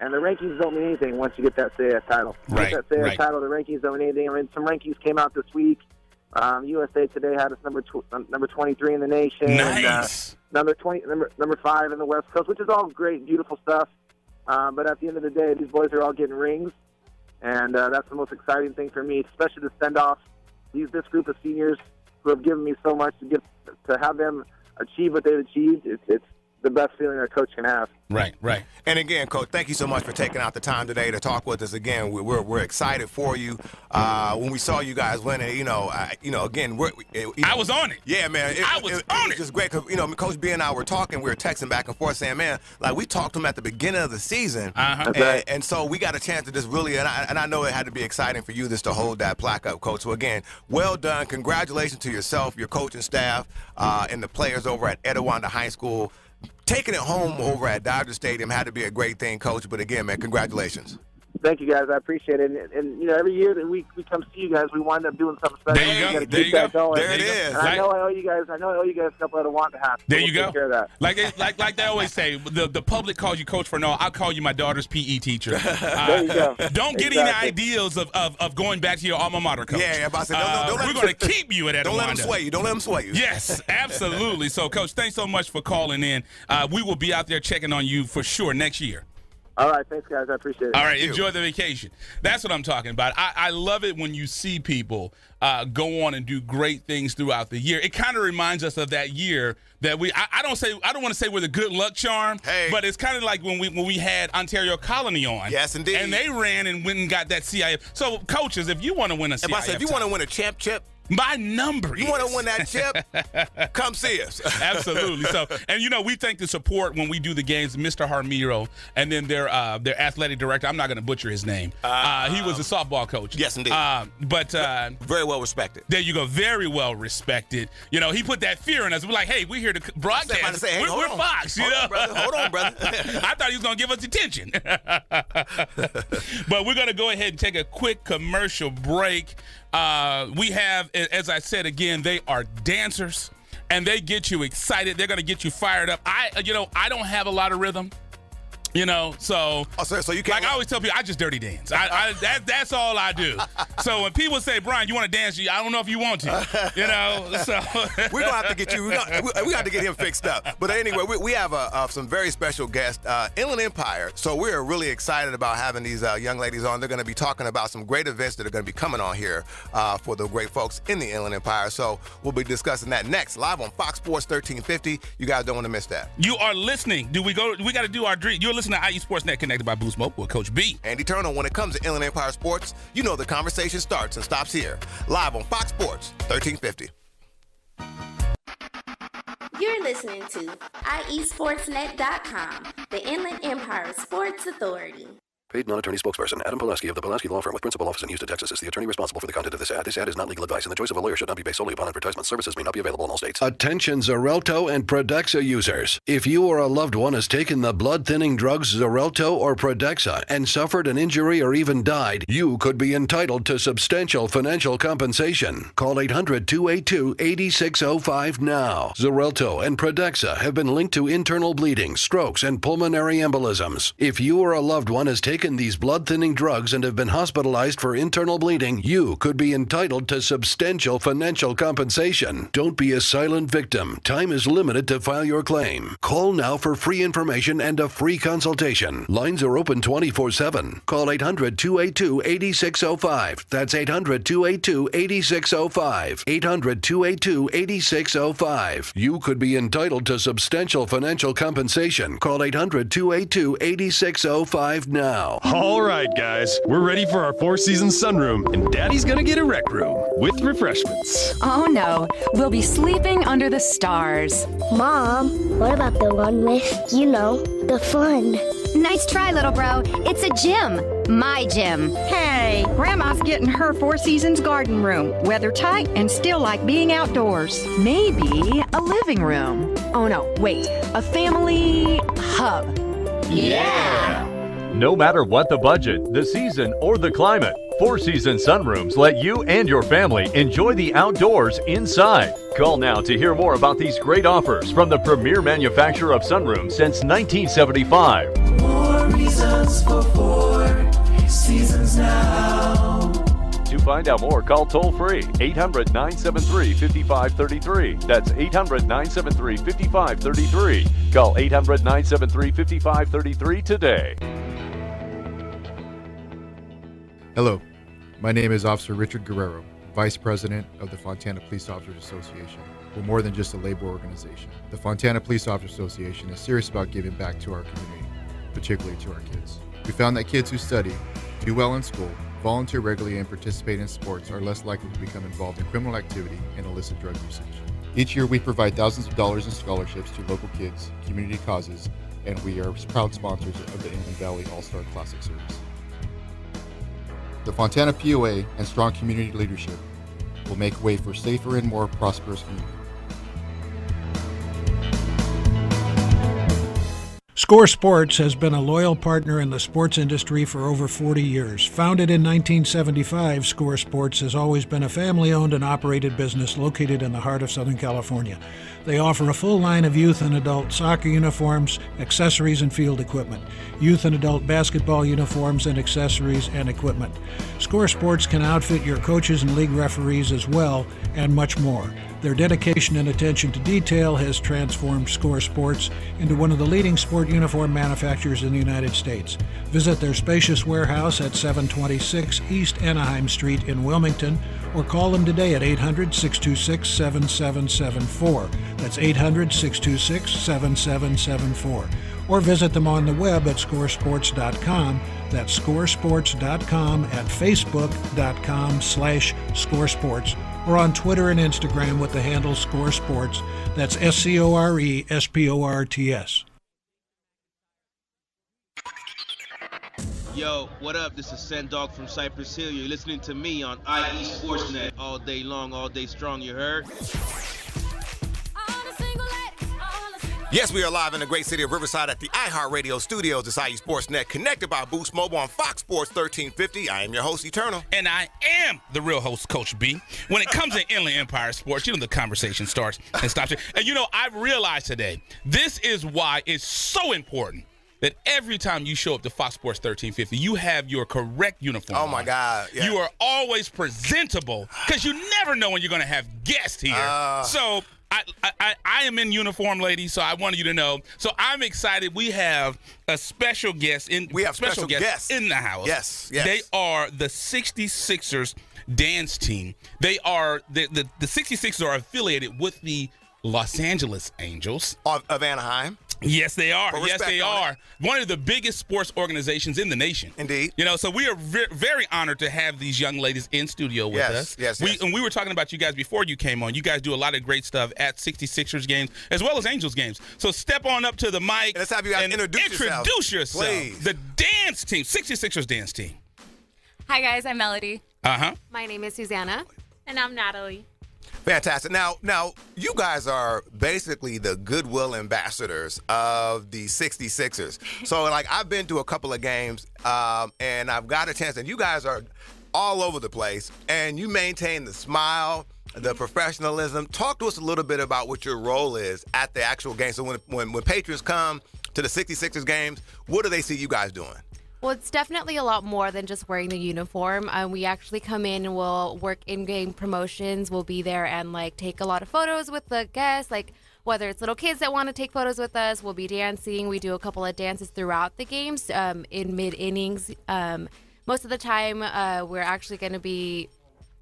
And the rankings don't mean anything once you get that CIF title. Right, get that CIF title, the rankings don't mean anything. I mean, some rankings came out this week. USA Today had us number 23 in the nation. Nice. And, number 5 in the West Coast, which is all great, beautiful stuff. But at the end of the day, these boys are all getting rings, and that's the most exciting thing for me, especially to send off this group of seniors who have given me so much to have them achieve what they've achieved. It's the best feeling a coach can have. Right. And again, Coach, thank you so much for taking out the time today to talk with us. Again, we're excited for you. When we saw you guys winning, again, I was on it. Yeah, man. I was on it. It was just great because, Coach B and I were talking. We were texting back and forth saying, man, like we talked to him at the beginning of the season. And so we got a chance to just really, and I know it had to be exciting for you just to hold that plaque up, Coach. So again, well done. Congratulations to yourself, your coaching staff, and the players over at Etiwanda High School. Taking it home over at Dodger Stadium had to be a great thing, Coach. But again, man, congratulations. Thank you, guys. I appreciate it. And every year that we come see you guys, we wind up doing something special. There you go. There it is. I know I owe you guys a couple of want to have. There you go. Take care of that. Like they always say, the public calls you Coach Furnald. I'll call you my daughter's PE teacher. There you go. Don't get any ideas of going back to your alma mater, Coach. Yeah, about to say, we're going to keep you at Etiwanda. Don't let them sway you. Yes, absolutely. So, Coach, thanks so much for calling in. We will be out there checking on you for sure next year. All right, thanks, guys. I appreciate it. All right, enjoy the vacation. That's what I'm talking about. I love it when you see people go on and do great things throughout the year. It kind of reminds us of that year that I don't want to say we're the good luck charm, but it's kind of like when we had Ontario Colony on. Yes, indeed. And they ran and went and got that CIF. So, coaches, if you want to win a CIF, if you want to win a chip. My number You want to win that chip? Come see us. Absolutely. So, and we thank the support when we do the games, Mr. Harmiro, and then their athletic director. I'm not going to butcher his name. He was a softball coach. Yes, indeed. But very well respected. There you go. Very well respected. He put that fear in us. We're like, hey, we're here to broadcast. Say, hey, we're Fox. Hold on, brother. I thought he was going to give us attention. But we're going to go ahead and take a quick commercial break. We have, as I said again, they are dancers, and they get you excited. They're going to get you fired up. I don't have a lot of rhythm. So you can't. Like I always tell people, I just dirty dance. That's all I do. So when people say, Brian, you want to dance? I don't know if you want to. So we're gonna have to get you. We got to get him fixed up. But anyway, we have some very special guests, Inland Empire. So we're really excited about having these young ladies on. They're going to be talking about some great events that are going to be coming on here for the great folks in the Inland Empire. So we'll be discussing that next live on Fox Sports 1350. You guys don't want to miss that. You are listening. We got to do our dream. You're listening to IE Sportsnet connected by Boost Mobile with Coach B. Andy Turner. When it comes to Inland Empire Sports, the conversation starts and stops here. Live on Fox Sports 1350. You're listening to IESportsnet.com, the Inland Empire Sports Authority. Paid non-attorney spokesperson Adam Pulaski of the Pulaski Law Firm with principal office in Houston, Texas is the attorney responsible for the content of this ad. This ad is not legal advice, and the choice of a lawyer should not be based solely upon advertisement. Services may not be available in all states. Attention Xarelto and Pradaxa users. If you or a loved one has taken the blood-thinning drugs Xarelto or Pradaxa and suffered an injury or even died, you could be entitled to substantial financial compensation. Call 800-282-8605 now. Xarelto and Pradaxa have been linked to internal bleeding, strokes, and pulmonary embolisms. If you or a loved one has taken these blood-thinning drugs and have been hospitalized for internal bleeding, you could be entitled to substantial financial compensation. Don't be a silent victim. Time is limited to file your claim. Call now for free information and a free consultation. Lines are open 24/7. Call 800-282-8605. That's 800-282-8605. 800-282-8605. You could be entitled to substantial financial compensation. Call 800-282-8605 now. All right, guys, we're ready for our four-season sunroom, and Daddy's gonna get a rec room with refreshments. Oh no, we'll be sleeping under the stars. Mom, what about the one with, the fun? Nice try, little bro. It's a gym. My gym. Hey, Grandma's getting her Four Seasons garden room. Weather tight and still like being outdoors. Maybe a living room. Oh no, wait, a family hub. Yeah! No matter what the budget, the season, or the climate, Four Seasons sunrooms let you and your family enjoy the outdoors inside. Call now to hear more about these great offers from the premier manufacturer of sunrooms since 1975. More reasons for Four Seasons now. To find out more, call toll-free 800-973-5533. That's 800-973-5533. Call 800-973-5533 today. Hello, my name is Officer Richard Guerrero, Vice President of the Fontana Police Officers Association. We're more than just a labor organization. The Fontana Police Officers Association is serious about giving back to our community, particularly to our kids. We found that kids who study, do well in school, volunteer regularly, and participate in sports are less likely to become involved in criminal activity and illicit drug usage. Each year, we provide thousands of dollars in scholarships to local kids, community causes, and we are proud sponsors of the Inland Valley All-Star Classic Series. The Fontana POA and strong community leadership will make way for safer and more prosperous community. Score Sports has been a loyal partner in the sports industry for over 40 years. Founded in 1975, Score Sports has always been a family-owned and operated business located in the heart of Southern California. They offer a full line of youth and adult soccer uniforms, accessories, and field equipment, youth and adult basketball uniforms and accessories and equipment. Score Sports can outfit your coaches and league referees as well, and much more. Their dedication and attention to detail has transformed Score Sports into one of the leading sport uniform manufacturers in the United States. Visit their spacious warehouse at 726 East Anaheim Street in Wilmington, or call them today at 800-626-7774. That's 800-626-7774. Or visit them on the web at scoresports.com. That's scoresports.com, at facebook.com/scoresports, or on Twitter and Instagram with the handle Score Sports. That's SCORESPORTS. Yo, what up? This is Sendog from Cypress Hill. You're listening to me on IE Sportsnet all day long, all day strong, you heard? Yes, we are live in the great city of Riverside at the iHeartRadio studios. It's IE Sportsnet, connected by Boost Mobile on Fox Sports 1350. I am your host, Eternal. And I am the real host, Coach B. When it comes to Inland Empire Sports, the conversation starts and stops here. And I've realized today, this is why it's so important that every time you show up to Fox Sports 1350, you have your correct uniform. Oh, my God. Yeah. You are always presentable, because you never know when you're going to have guests here. So I am in uniform, ladies, so I wanted you to know. So I'm excited. We have a special guest in special guests in the house. Yes. They are the 66ers dance team. They are the 66ers are affiliated with the Los Angeles Angels. Of Anaheim. Yes, they are. Well, yes, they are. One of the biggest sports organizations in the nation. Indeed. You know, so we are very honored to have these young ladies in studio with us. Yes. And we were talking about you guys before you came on. You guys do a lot of great stuff at 66ers games as well as Angels games. So step on up to the mic. And let's have you guys introduce yourself. Please. The dance team, 66ers dance team. Hi, guys. I'm Melody. Uh-huh. My name is Susanna. And I'm Natalie. Fantastic. Now, you guys are basically the goodwill ambassadors of the 66ers. So, I've been to a couple of games, and I've got a chance, and you guys are all over the place, and you maintain the smile, the professionalism. Talk to us a little bit about what your role is at the actual game. So when Patriots come to the 66ers games, what do they see you guys doing? Well, it's definitely a lot more than just wearing the uniform. We actually come in and we'll work in-game promotions. We'll be there and take a lot of photos with the guests, whether it's little kids that want to take photos with us. We'll be dancing. We do a couple of dances throughout the games in mid-innings. Most of the time, we're actually going to be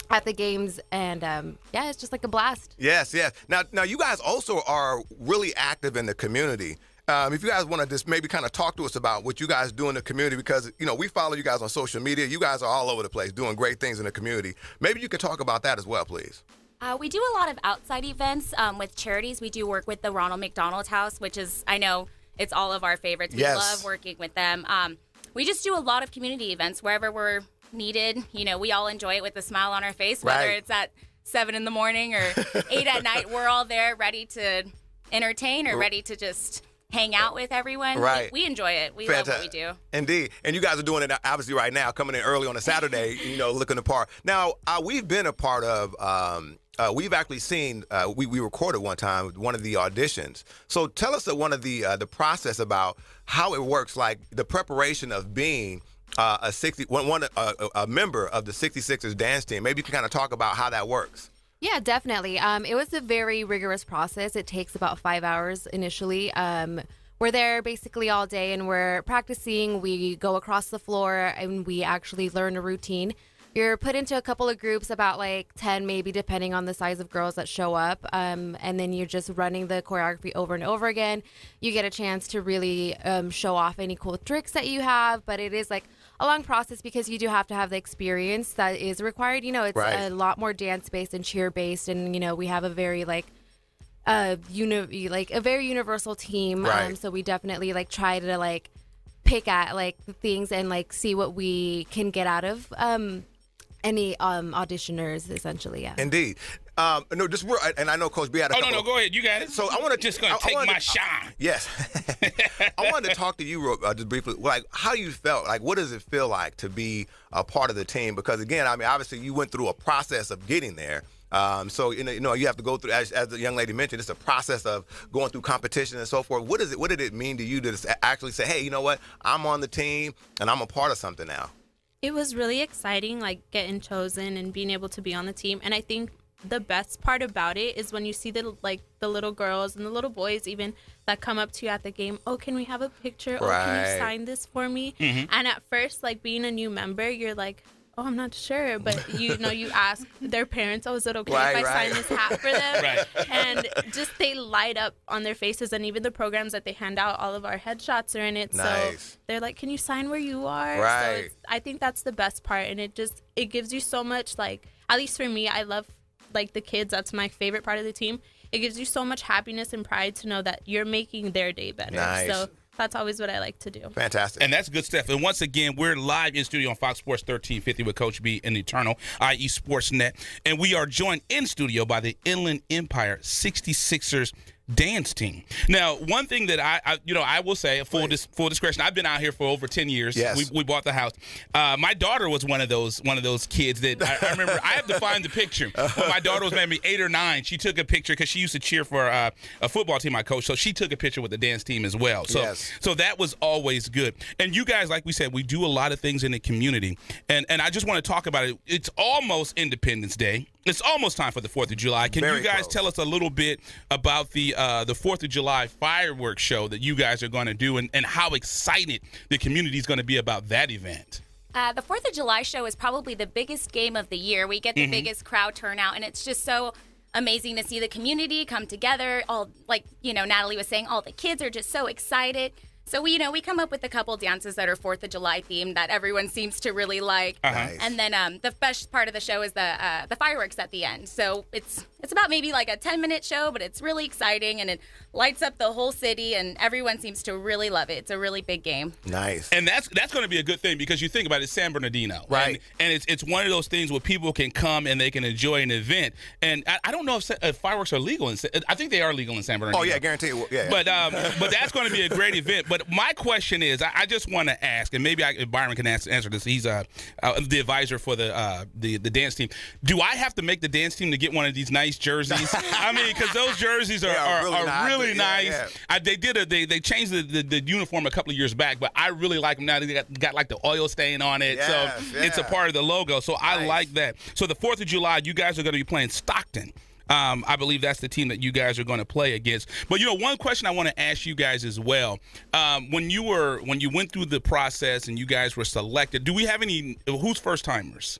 at the games, and it's just a blast. Yes. Now you guys also are really active in the community. If you guys want to just maybe kind of talk to us about what you guys do in the community, because, we follow you guys on social media. You guys are all over the place doing great things in the community. Maybe you could talk about that as well, please. We do a lot of outside events with charities. We do work with the Ronald McDonald House, which is, I know, it's all of our favorites. We love working with them. We just do a lot of community events wherever we're needed. We all enjoy it with a smile on our face, whether it's at 7 in the morning or 8 at night. We're all there ready to entertain or ready to just hang out with everyone. Right. We enjoy it. We love what we do. Indeed. And you guys are doing it obviously right now, coming in early on a Saturday, looking the part. Now, we've been a part of, we've actually seen, we recorded one time one of the auditions. So tell us one of the process about how it works, the preparation of being a member of the 66ers dance team. Maybe you can kind of talk about how that works. Yeah, definitely. It was a very rigorous process. It takes about 5 hours initially. We're there basically all day, and we're practicing. We go across the floor, and we actually learn a routine. You're put into a couple of groups, about 10 maybe, depending on the size of girls that show up. And then you're just running the choreography over and over again. You get a chance to really show off any cool tricks that you have, but it is a long process because you do have to have the experience that is required. It's a lot more dance-based and cheer-based, and, we have a very, a very universal team. Right. So we definitely, try to, pick at, the things and, see what we can get out of any auditioners, essentially, yeah. Indeed. No, just and I know Coach B had a couple. No, go ahead. You got it. So I want to just gonna take my shine. Yes. I wanted to talk to you just briefly. How you felt. What does it feel like to be a part of the team? Because again, obviously you went through a process of getting there. So you have to go through, as the young lady mentioned, it's a process of going through competition and so forth. What did it mean to you to actually say, hey, you know what? I'm on the team and I'm a part of something now? It was really exciting, getting chosen and being able to be on the team. And I think the best part about it is when you see the little girls and the little boys even that come up to you at the game. Oh, can we have a picture? Right. Oh, can you sign this for me? Mm-hmm. And at first, being a new member, you're oh, I'm not sure. But, you ask their parents, oh, is it okay if I sign this hat for them? Right. And just they light up on their faces. And even the programs that they hand out, all of our headshots are in it. Nice. So they're can you sign where you are? Right. So I think that's the best part. And it gives you so much, at least for me, I love, the kids. That's my favorite part of the team. It gives you so much happiness and pride to know that you're making their day better. Nice. So that's always what I like to do. Fantastic. And that's good stuff. And once again, we're live in studio on Fox Sports 1350 with Coach B and Eternal, i.e. Sportsnet. And we are joined in studio by the Inland Empire 66ers dance team. Now, one thing that I will say, full discretion, I've been out here for over 10 years. Yes. We bought the house. My daughter was one of those kids that I remember. I have to find the picture. When my daughter was maybe 8 or 9, she took a picture because she used to cheer for a football team I coached. So she took a picture with the dance team as well. So so that was always good. And you guys, like we said, we do a lot of things in the community. And I just want to talk about it. It's almost Independence Day. It's almost time for the 4th of July. Can you guys tell us a little bit about the 4th of July fireworks show that you guys are going to do and how excited the community is going to be about that event? The 4th of July show is probably the biggest game of the year. We get the biggest crowd turnout, and it's just so amazing to see the community come together. All, like, you know, Natalie was saying, all the kids are just so excited. So we come up with a couple dances that are 4th of July themed that everyone seems to really like. Nice. And then the best part of the show is the fireworks at the end. So it's about maybe like a 10-minute show, but it's really exciting and it lights up the whole city and everyone seems to really love it. It's a really big game. Nice. And that's going to be a good thing because you think about it, San Bernardino, right? And it's one of those things where people can come and they can enjoy an event. And I don't know if fireworks are legal I think they are legal in San Bernardino. Oh yeah, guarantee you. Yeah. But that's going to be a great event. But my question is, I just want to ask, and maybe Byron can answer this. He's the advisor for the dance team. Do I have to make the dance team to get one of these nice jerseys? I mean, because those jerseys are really nice. Yeah. They changed the uniform a couple of years back, but I really like them now. They got like the oil stain on it, so it's a part of the logo. So I like that. So the 4th of July, you guys are going to be playing Stockton. I believe that's the team that you guys are going to play against. But, you know, one question I want to ask you guys as well, when you went through the process and you guys were selected, do we have who's first-timers?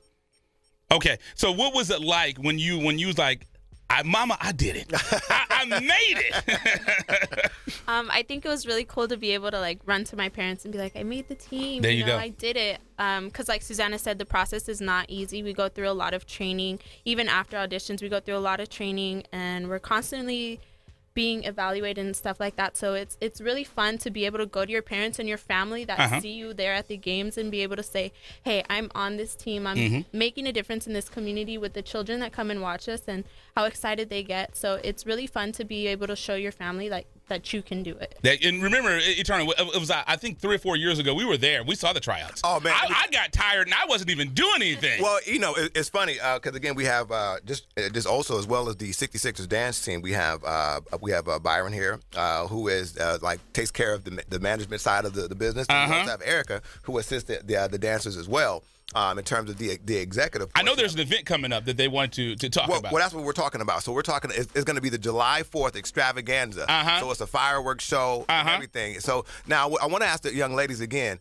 Okay, so what was it like when you was like, Mama, I did it. I made it. I think it was really cool to be able to like run to my parents and be like, I made the team. There you go. I did it. Because like Susanna said, the process is not easy. We go through a lot of training. Even after auditions, we go through a lot of training, and we're constantly being evaluated and stuff like that. So it's really fun to be able to go to your parents and your family that see you there at the games and be able to say, hey, I'm on this team. I'm making a difference in this community with the children that come and watch us and how excited they get. So it's really fun to be able to show your family like that you can do it. And remember, Eternal, it was I think 3 or 4 years ago, we were there. We saw the tryouts. Oh, man. I got tired and I wasn't even doing anything. Well, you know, it's funny because, again, we have just also, as well as the 66ers dance team, we have Byron here who is like takes care of the management side of the business. And we also have Erica who assists the dancers as well. In terms of the executive portion. I know there's an event coming up that they want to talk about. Well, that's what we're talking about. So we're talking, it's going to be the July 4th extravaganza. So it's a fireworks show and everything. So now I want to ask the young ladies again,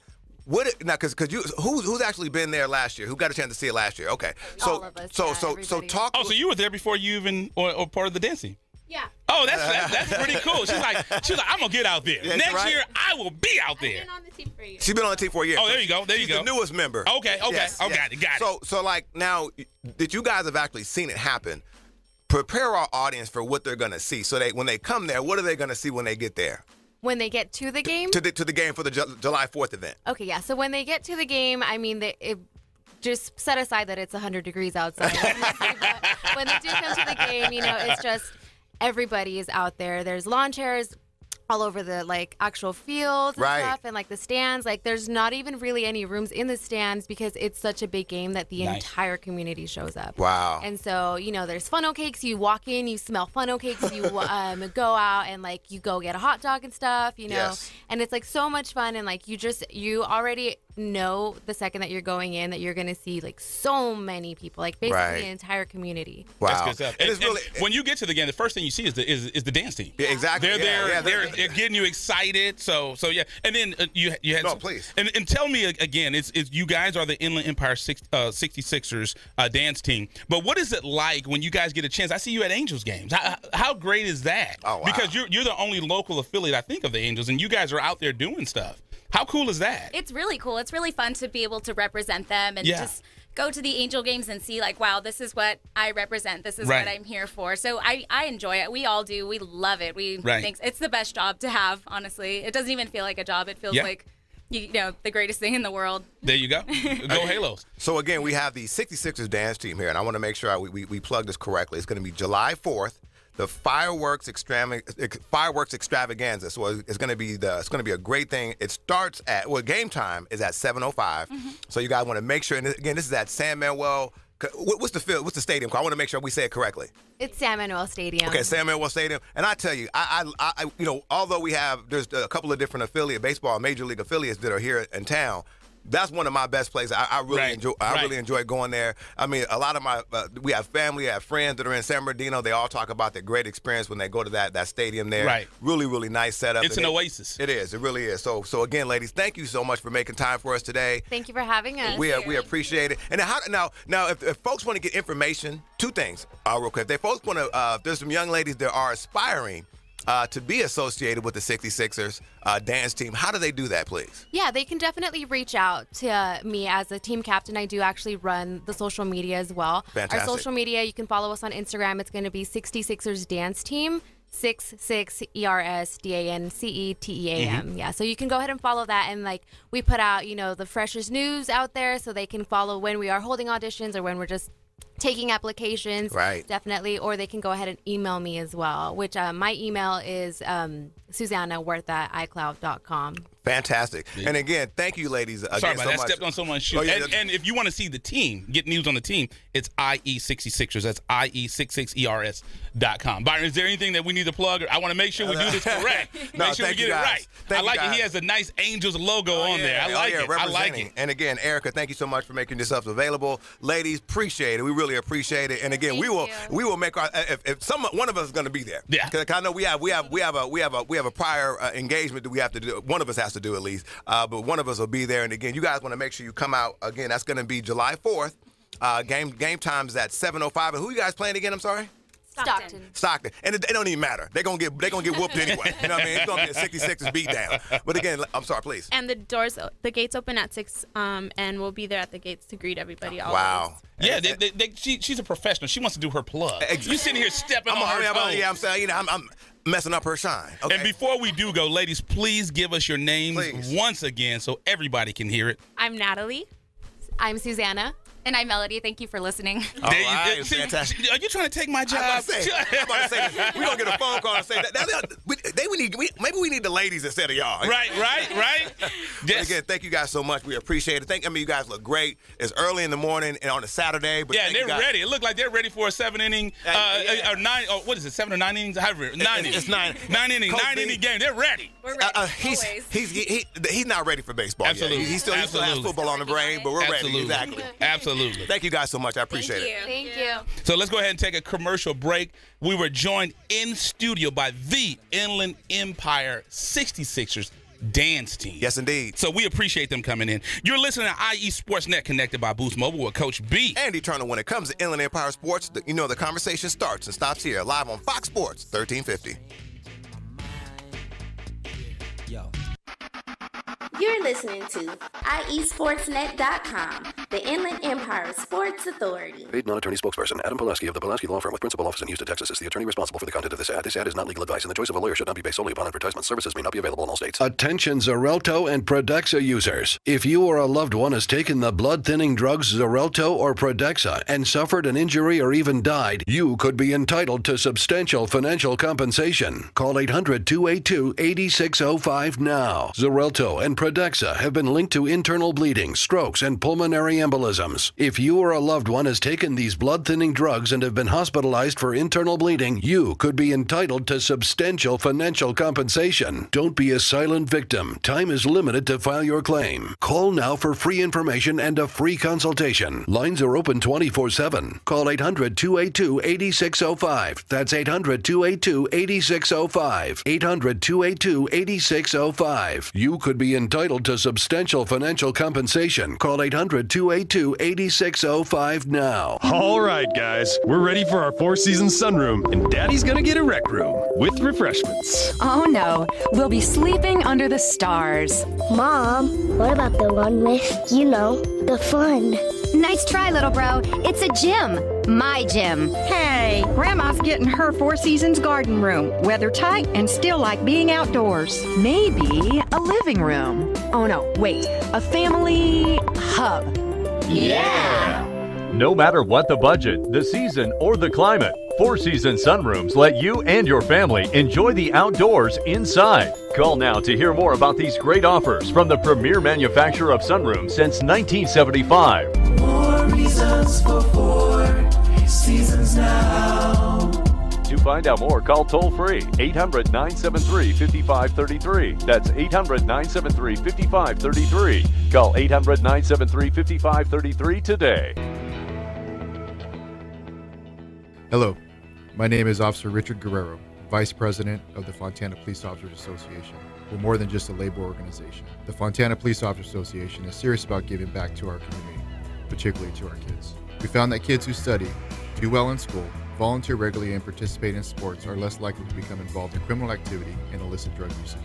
because who's actually been there last year? Who got a chance to see it last year? Okay. So all of us, so talk. Oh, so you were there before you even or part of the dancing? Yeah. Oh, that's pretty cool. She's like, I'm gonna get out there. Yeah, next year I will be out there. I've been on the team for a year. She's been on the team for a year. Oh, there you go. She's the newest member. Okay. Yes, oh, yes. Got it. So like now that you guys have actually seen it happen, prepare our audience for what they're gonna see. So when they come there, what are they gonna see when they get there? When they get to the game? To the game for the July 4th event. Okay, yeah. So when they get to the game, I mean, just set aside that it's 100 degrees outside. But when they do come to the game, you know, it's just everybody is out there. There's lawn chairs all over the like actual fields and stuff, and like the stands. Like there's not even really any rooms in the stands because it's such a big game that the entire community shows up. Wow. And so, you know, there's funnel cakes. You walk in, you smell funnel cakes. You go out and like you go get a hot dog and stuff, you know. And it's like so much fun, and like you already know the second that you're going in that you're going to see like so many people, like basically the entire community. Wow. That's good stuff. And it's really, when you get to the game, the first thing you see is the dance team. Yeah, exactly. They're there. They're getting you excited. So yeah. And then you had please. And tell me again, it's you guys are the Inland Empire 66ers dance team. But what is it like when you guys get a chance? I see you at Angels games. How great is that? Oh, wow. Because you're the only local affiliate, I think, of the Angels, and you guys are out there doing stuff. How cool is that? It's really cool. It's really fun to be able to represent them and just go to the Angel games and see like, wow, this is what I represent. This is what I'm here for. So I enjoy it. We all do. We love it. We think it's the best job to have, honestly. It doesn't even feel like a job. It feels like, you know, the greatest thing in the world. There you go. Go Halos. So again, we have the 66ers dance team here, and I want to make sure we plug this correctly. It's going to be July 4th. The fireworks extravaganza. So it's going to be a great thing. It starts at game time is at 7:05. So you guys want to make sure. And again, this is at San Manuel. What's the field? What's the stadium called? I want to make sure we say it correctly. It's San Manuel Stadium. Okay, San Manuel Stadium. And I tell you, I you know, although there's a couple of different major league affiliates that are here in town. that's one of my best places. I really enjoy. I really enjoy going there. I mean, a lot of my we have family, I have friends that are in San Bernardino. They all talk about their great experience when they go to that stadium there. Right. Really, really nice setup. It's an oasis. It is. It really is. So again, ladies, thank you so much for making time for us today. Thank you for having us. We appreciate it. And now if folks want to get information, two things real quick. If folks want to, there's some young ladies that are aspiring to be associated with the 66ers dance team. How do they do that, please? Yeah, they can definitely reach out to me as a team captain. I do actually run the social media as well. Fantastic. Our social media, you can follow us on Instagram. It's going to be 66ers Dance Team, 66ERSDANCETEAM. Yeah, so you can go ahead and follow that. And we put out, the freshest news out there, so they can follow when we are holding auditions or when we're just taking applications, definitely, or they can go ahead and email me as well, which my email is SusannaWorth@iCloud.com. Fantastic. Yeah. And again, thank you, ladies. Sorry about that. I stepped on someone's shoe. And if you want to see the team, get news on the team, it's IE66ers. That's IE66ERS.com. Byron, is there anything that we need to plug? I want to make sure we do this correct. Make sure we get it right. I like it. He has a nice Angels logo on there. I like it. I like it. And again, Erica, thank you so much for making yourself available. Ladies, appreciate it. We really appreciate it. And again, we will make our if one of us is going to be there. Yeah. Because I know we have a prior engagement that we have to do. One of us has to do at least, but one of us will be there. And again, you guys want to make sure you come out. Again, that's going to be July 4th. Game time's at 7:05. And who you guys playing again? I'm sorry. Stockton. And it don't even matter. They're gonna get whooped anyway. You know what I mean? It's gonna be a 66ers beat down. But again, I'm sorry, please. And the gates open at 6, and we'll be there at the gates to greet everybody. Always. Wow. Yeah, she's a professional. She wants to do her plug. You sitting here stepping on her toes. Yeah, I'm saying, I'm messing up her shine. Okay. And before we do go, ladies, please give us your names once again so everybody can hear it. I'm Natalie. I'm Susanna. And I'm Melody. Thank you for listening. All right, fantastic. Are you trying to take my job? I'm about to say we're going to get a phone call and say that. Maybe we need the ladies instead of y'all. Right. Yes. Again, thank you guys so much. We appreciate it. You guys look great. It's early in the morning and on a Saturday. But yeah, they're ready. It looked like they're ready for a 7-inning, or 9, what is it, 7 or 9 innings? 9 innings. It's 9. 9-inning game. They're ready. We're ready. He's not ready for baseball Absolutely. yet. He still has football on the brain, but we're ready. Exactly. Absolutely. Thank you guys so much. I appreciate it. Thank you. So let's go ahead and take a commercial break. We were joined in studio by the Inland Empire 66ers dance team. Yes, indeed. So we appreciate them coming in. You're listening to IE Sportsnet, connected by Boost Mobile with Coach B. And Eternal. When it comes to Inland Empire Sports, the conversation starts and stops here, live on Fox Sports 1350. You're listening to IESportsNet.com, the Inland Empire Sports Authority. Paid non-attorney spokesperson Adam Pulaski of the Pulaski Law Firm with principal office in Houston, Texas is the attorney responsible for the content of this ad. This ad is not legal advice, and the choice of a lawyer should not be based solely upon advertisement. Services may not be available in all states. Attention Xarelto and Pradaxa users. If you or a loved one has taken the blood-thinning drugs Xarelto or Pradaxa and suffered an injury or even died, you could be entitled to substantial financial compensation. Call 800-282-8605 now. Xarelto and Pradaxa have been linked to internal bleeding, strokes, and pulmonary embolisms. If you or a loved one has taken these blood-thinning drugs and have been hospitalized for internal bleeding, you could be entitled to substantial financial compensation. Don't be a silent victim. Time is limited to file your claim. Call now for free information and a free consultation. Lines are open 24/7. Call 800-282-8605. That's 800-282-8605. 800-282-8605. You could be entitled to substantial financial compensation. Call 800-282-8605 now. All right, guys, we're ready for our 4-season sunroom, and Daddy's gonna get a rec room with refreshments. Oh no, we'll be sleeping under the stars. Mom, what about the one with, the fun? Nice try, little bro. It's a gym. My gym. Hey, Grandma's getting her 4 Seasons garden room. Weather tight and still like being outdoors. Maybe a living room. Oh no, wait, a family hub. Yeah! No matter what the budget, the season, or the climate, 4 Seasons sunrooms let you and your family enjoy the outdoors inside. Call now to hear more about these great offers from the premier manufacturer of sunrooms since 1975. More reasons for 4 Seasons now. To find out more, call toll-free 800-973-5533. That's 800-973-5533. Call 800-973-5533 today. Hello, my name is Officer Richard Guerrero, Vice President of the Fontana Police Officers Association. We're more than just a labor organization. The Fontana Police Officers Association is serious about giving back to our community, particularly to our kids. We found that kids who study, do well in school, volunteer regularly, and participate in sports are less likely to become involved in criminal activity and illicit drug usage.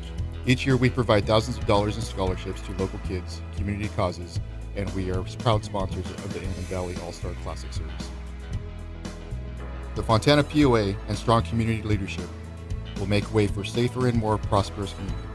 Each year we provide thousands of dollars in scholarships to local kids, community causes, and we are proud sponsors of the Inland Valley All-Star Classic Series. The Fontana POA and strong community leadership will make way for safer and more prosperous community.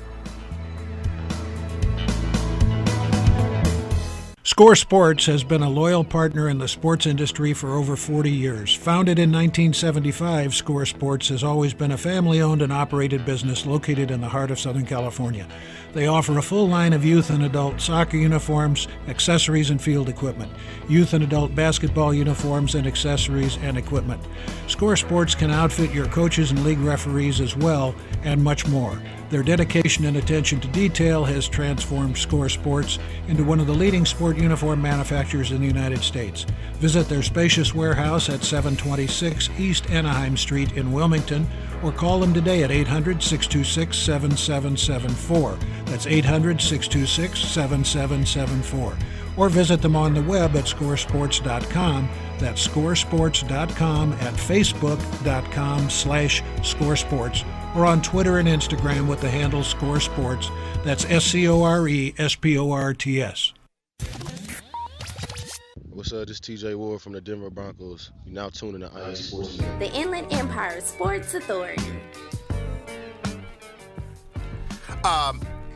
Score Sports has been a loyal partner in the sports industry for over 40 years. Founded in 1975, Score Sports has always been a family-owned and operated business located in the heart of Southern California. They offer a full line of youth and adult soccer uniforms, accessories, and field equipment, youth and adult basketball uniforms and accessories and equipment. Score Sports can outfit your coaches and league referees as well, and much more. Their dedication and attention to detail has transformed Score Sports into one of the leading sport uniform manufacturers in the United States. Visit their spacious warehouse at 726 East Anaheim Street in Wilmington, or call them today at 800-626-7774. That's 800-626-7774. Or visit them on the web at scoresports.com. That's scoresports.com, at facebook.com/scoresports, or on Twitter and Instagram with the handle Score Sports. That's SCORESPORTS. What's up? This is TJ Ward from the Denver Broncos. You're now tuning to IE Sports. The Inland Empire Sports Authority.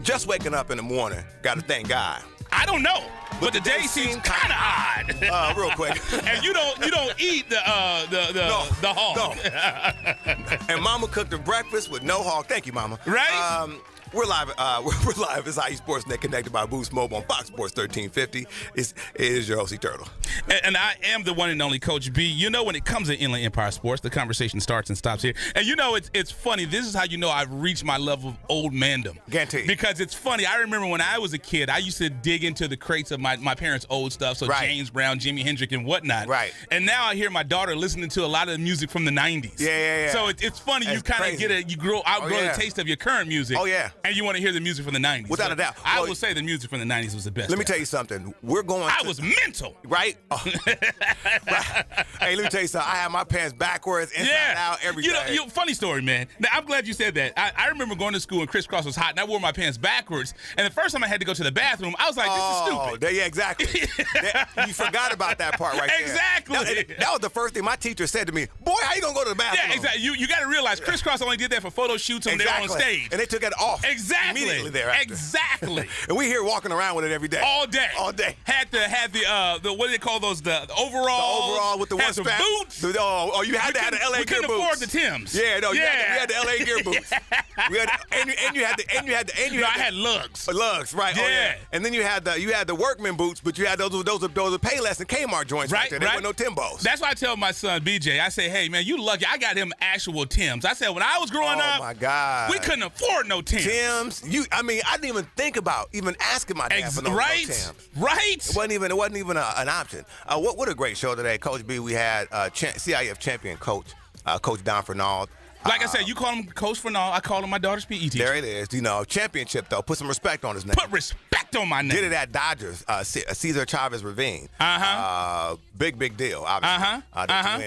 Just waking up in the morning, got to thank God. I don't know, but the day seems kind of odd. Real quick. And you don't eat the hog. No. And Mama cooked the breakfast with no hog. Thank you, Mama. Right? We're live. We're live. It's IE Sports Net, connected by Boost Mobile on Fox Sports 1350. It is your OC Turtle. And I am the one and only Coach B. You know, when it comes to Inland Empire Sports, the conversation starts and stops here. And you know, it's funny. This is how you know I've reached my level of old mandom. Guaranteed. Because it's funny. I remember when I was a kid, I used to dig into the crates of my parents' old stuff. So right. James Brown, Jimi Hendrix, and whatnot. Right. And now I hear my daughter listening to a lot of the music from the 90s. Yeah. So it's funny. That's you kind of get outgrow the taste of your current music. Oh, yeah. And you want to hear the music from the 90s. Without a doubt. I will say the music from the 90s was the best. Let me tell you something. I was mental. Right? Oh. Hey, let me tell you something. I had my pants backwards, inside out, everything. Funny story, man. Now, I'm glad you said that. I remember going to school and crisscross was hot, and I wore my pants backwards. And the first time I had to go to the bathroom, I was like, this is stupid. Yeah, exactly. You forgot about that part right there. Exactly. That was the first thing my teacher said to me. Boy, how you going to go to the bathroom? Yeah, exactly. You got to realize crisscross only did that for photo shoots when they were on stage. And they took it off. Exactly. Immediately thereafter. Exactly. And we here walking around with it every day. All day. Had the what do they call those? The overall. The overall with the one strap. Boots. You had to have the LA Gear boots. We couldn't afford the Timbs. Yeah, no, we had the LA Gear boots. I had lugs. Lugs, right? Yeah. Oh, yeah. And then you had the workman boots, but you had those Payless and Kmart joints right there. There were no Timbos. That's why I tell my son BJ. I say, hey man, you lucky. I got him actual Timbs. I said when I was growing up, oh my God, we couldn't afford no Timbs. I didn't even think about even asking my dad for no Timbs. Right. It wasn't even an option. What a great show today, Coach B. We had CIF champion coach Don Furnald. Like I said, you call him Coach Furnald. I call him my daughter's PE teacher. There it is. Championship, though. Put some respect on his name. Put respect on my name. Did it at Dodgers, Cesar Chavez Ravine. Big deal, obviously.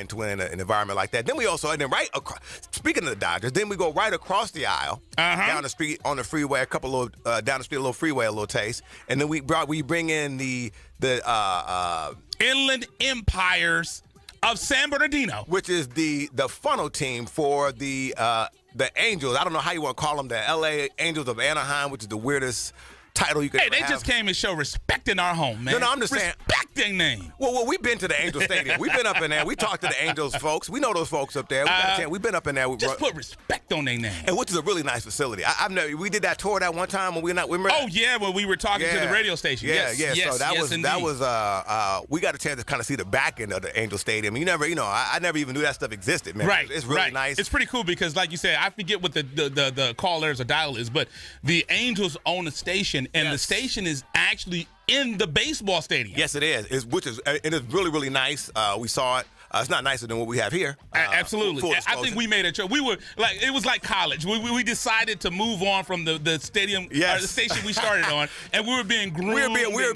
To win in an environment like that. Then we also, right across, speaking of the Dodgers, then we go right across the aisle, down the street on the freeway, down the street, a little freeway, a little taste. And then we bring in the Inland Empires of San Bernardino, which is the funnel team for the Angels. I don't know how you want to call them, the LA Angels of Anaheim, which is the weirdest title you could have. Hey, they just came and show respect in our home, man. No, I'm just saying. Respect their name. Well, we've been to the Angel Stadium. We've been up in there. We talked to the Angels folks. We know those folks up there. We've been up in there. Just put respect on their name. And which is a really nice facility. We did that tour that one time when we remember. Oh yeah, when we were talking to the radio station. Yeah, yes, so that was we got a chance to kind of see the back end of the Angel Stadium. I never even knew that stuff existed, man. Right, it's really nice. It's pretty cool because, like you said, I forget what the call letters or dial is, but the Angels own a station, and the station is actually in the baseball stadium. Yes, it is. It's really, really nice. We saw it. It's not nicer than what we have here. Absolutely. I think we made a choice. We were like, it was like college. We decided to move on from the stadium, or the station we started on, and we were being groomed, we were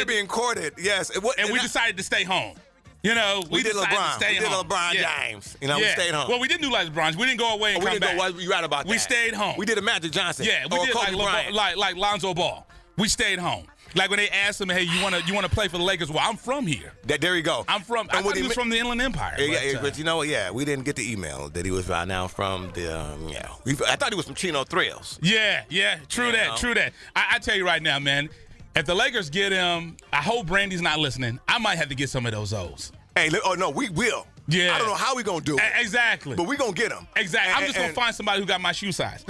being courted. Yes. And we decided to stay home. We did LeBron. We did LeBron James. We stayed home. Well, we didn't do like LeBron. We didn't go away and come back. You're right about that. We stayed home. We did a Magic Johnson. Yeah, we did like Lonzo Ball. We stayed home. Like when they asked him, "Hey, you want to play for the Lakers?" Well, I'm from here. There you go. I thought he was from the Inland Empire. But you know what? Yeah, we didn't get the email that he was right now from the. I thought he was from Chino Thrills. Yeah. True that. I tell you right now, man. If the Lakers get him, I hope Brandy's not listening. I might have to get some of those O's. Hey, no, we will. Yeah. I don't know how we gonna do it. Exactly. But we gonna get them. Exactly. I'm just gonna find somebody who got my shoe size.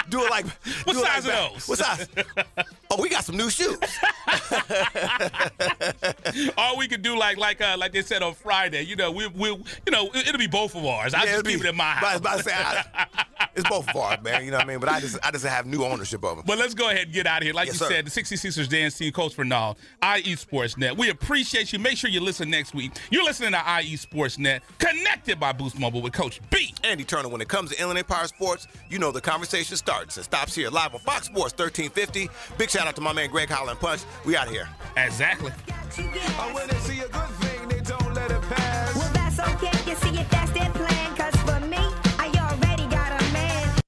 Do it like. What size are those? What size? Oh, we got some new shoes. Or we could do like they said on Friday. It'll be both of ours. I'll just keep it in my house. It's both of ours, man. You know what I mean? But I just have new ownership of them. But let's go ahead and get out of here. Like you said, the 66ers dance team, Coach Furnald, IE Sportsnet. We appreciate you. Make sure you listen next week. You're listening to IE Sportsnet, connected by Boost Mobile with Coach B. Andy Turner. When it comes to Inland Empire Sports, the conversation starts and stops here live on Fox Sports 1350. Big shout out to my man Greg Holland Punch. We out of here. Exactly. When they see a good thing, they don't let it pass. Well, that's okay. You see if that's their plan. Cause for me, I already got a man.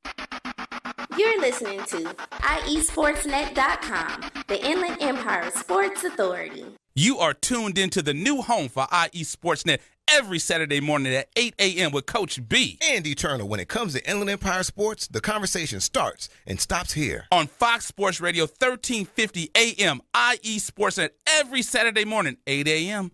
You're listening to IESportsNet.com, the Inland Empire Sports Authority. You are tuned into the new home for IE Sportsnet every Saturday morning at 8 a.m. with Coach B. Andy Turner. When it comes to Inland Empire Sports, the conversation starts and stops here. On Fox Sports Radio 1350 a.m. IE Sportsnet every Saturday morning, 8 a.m.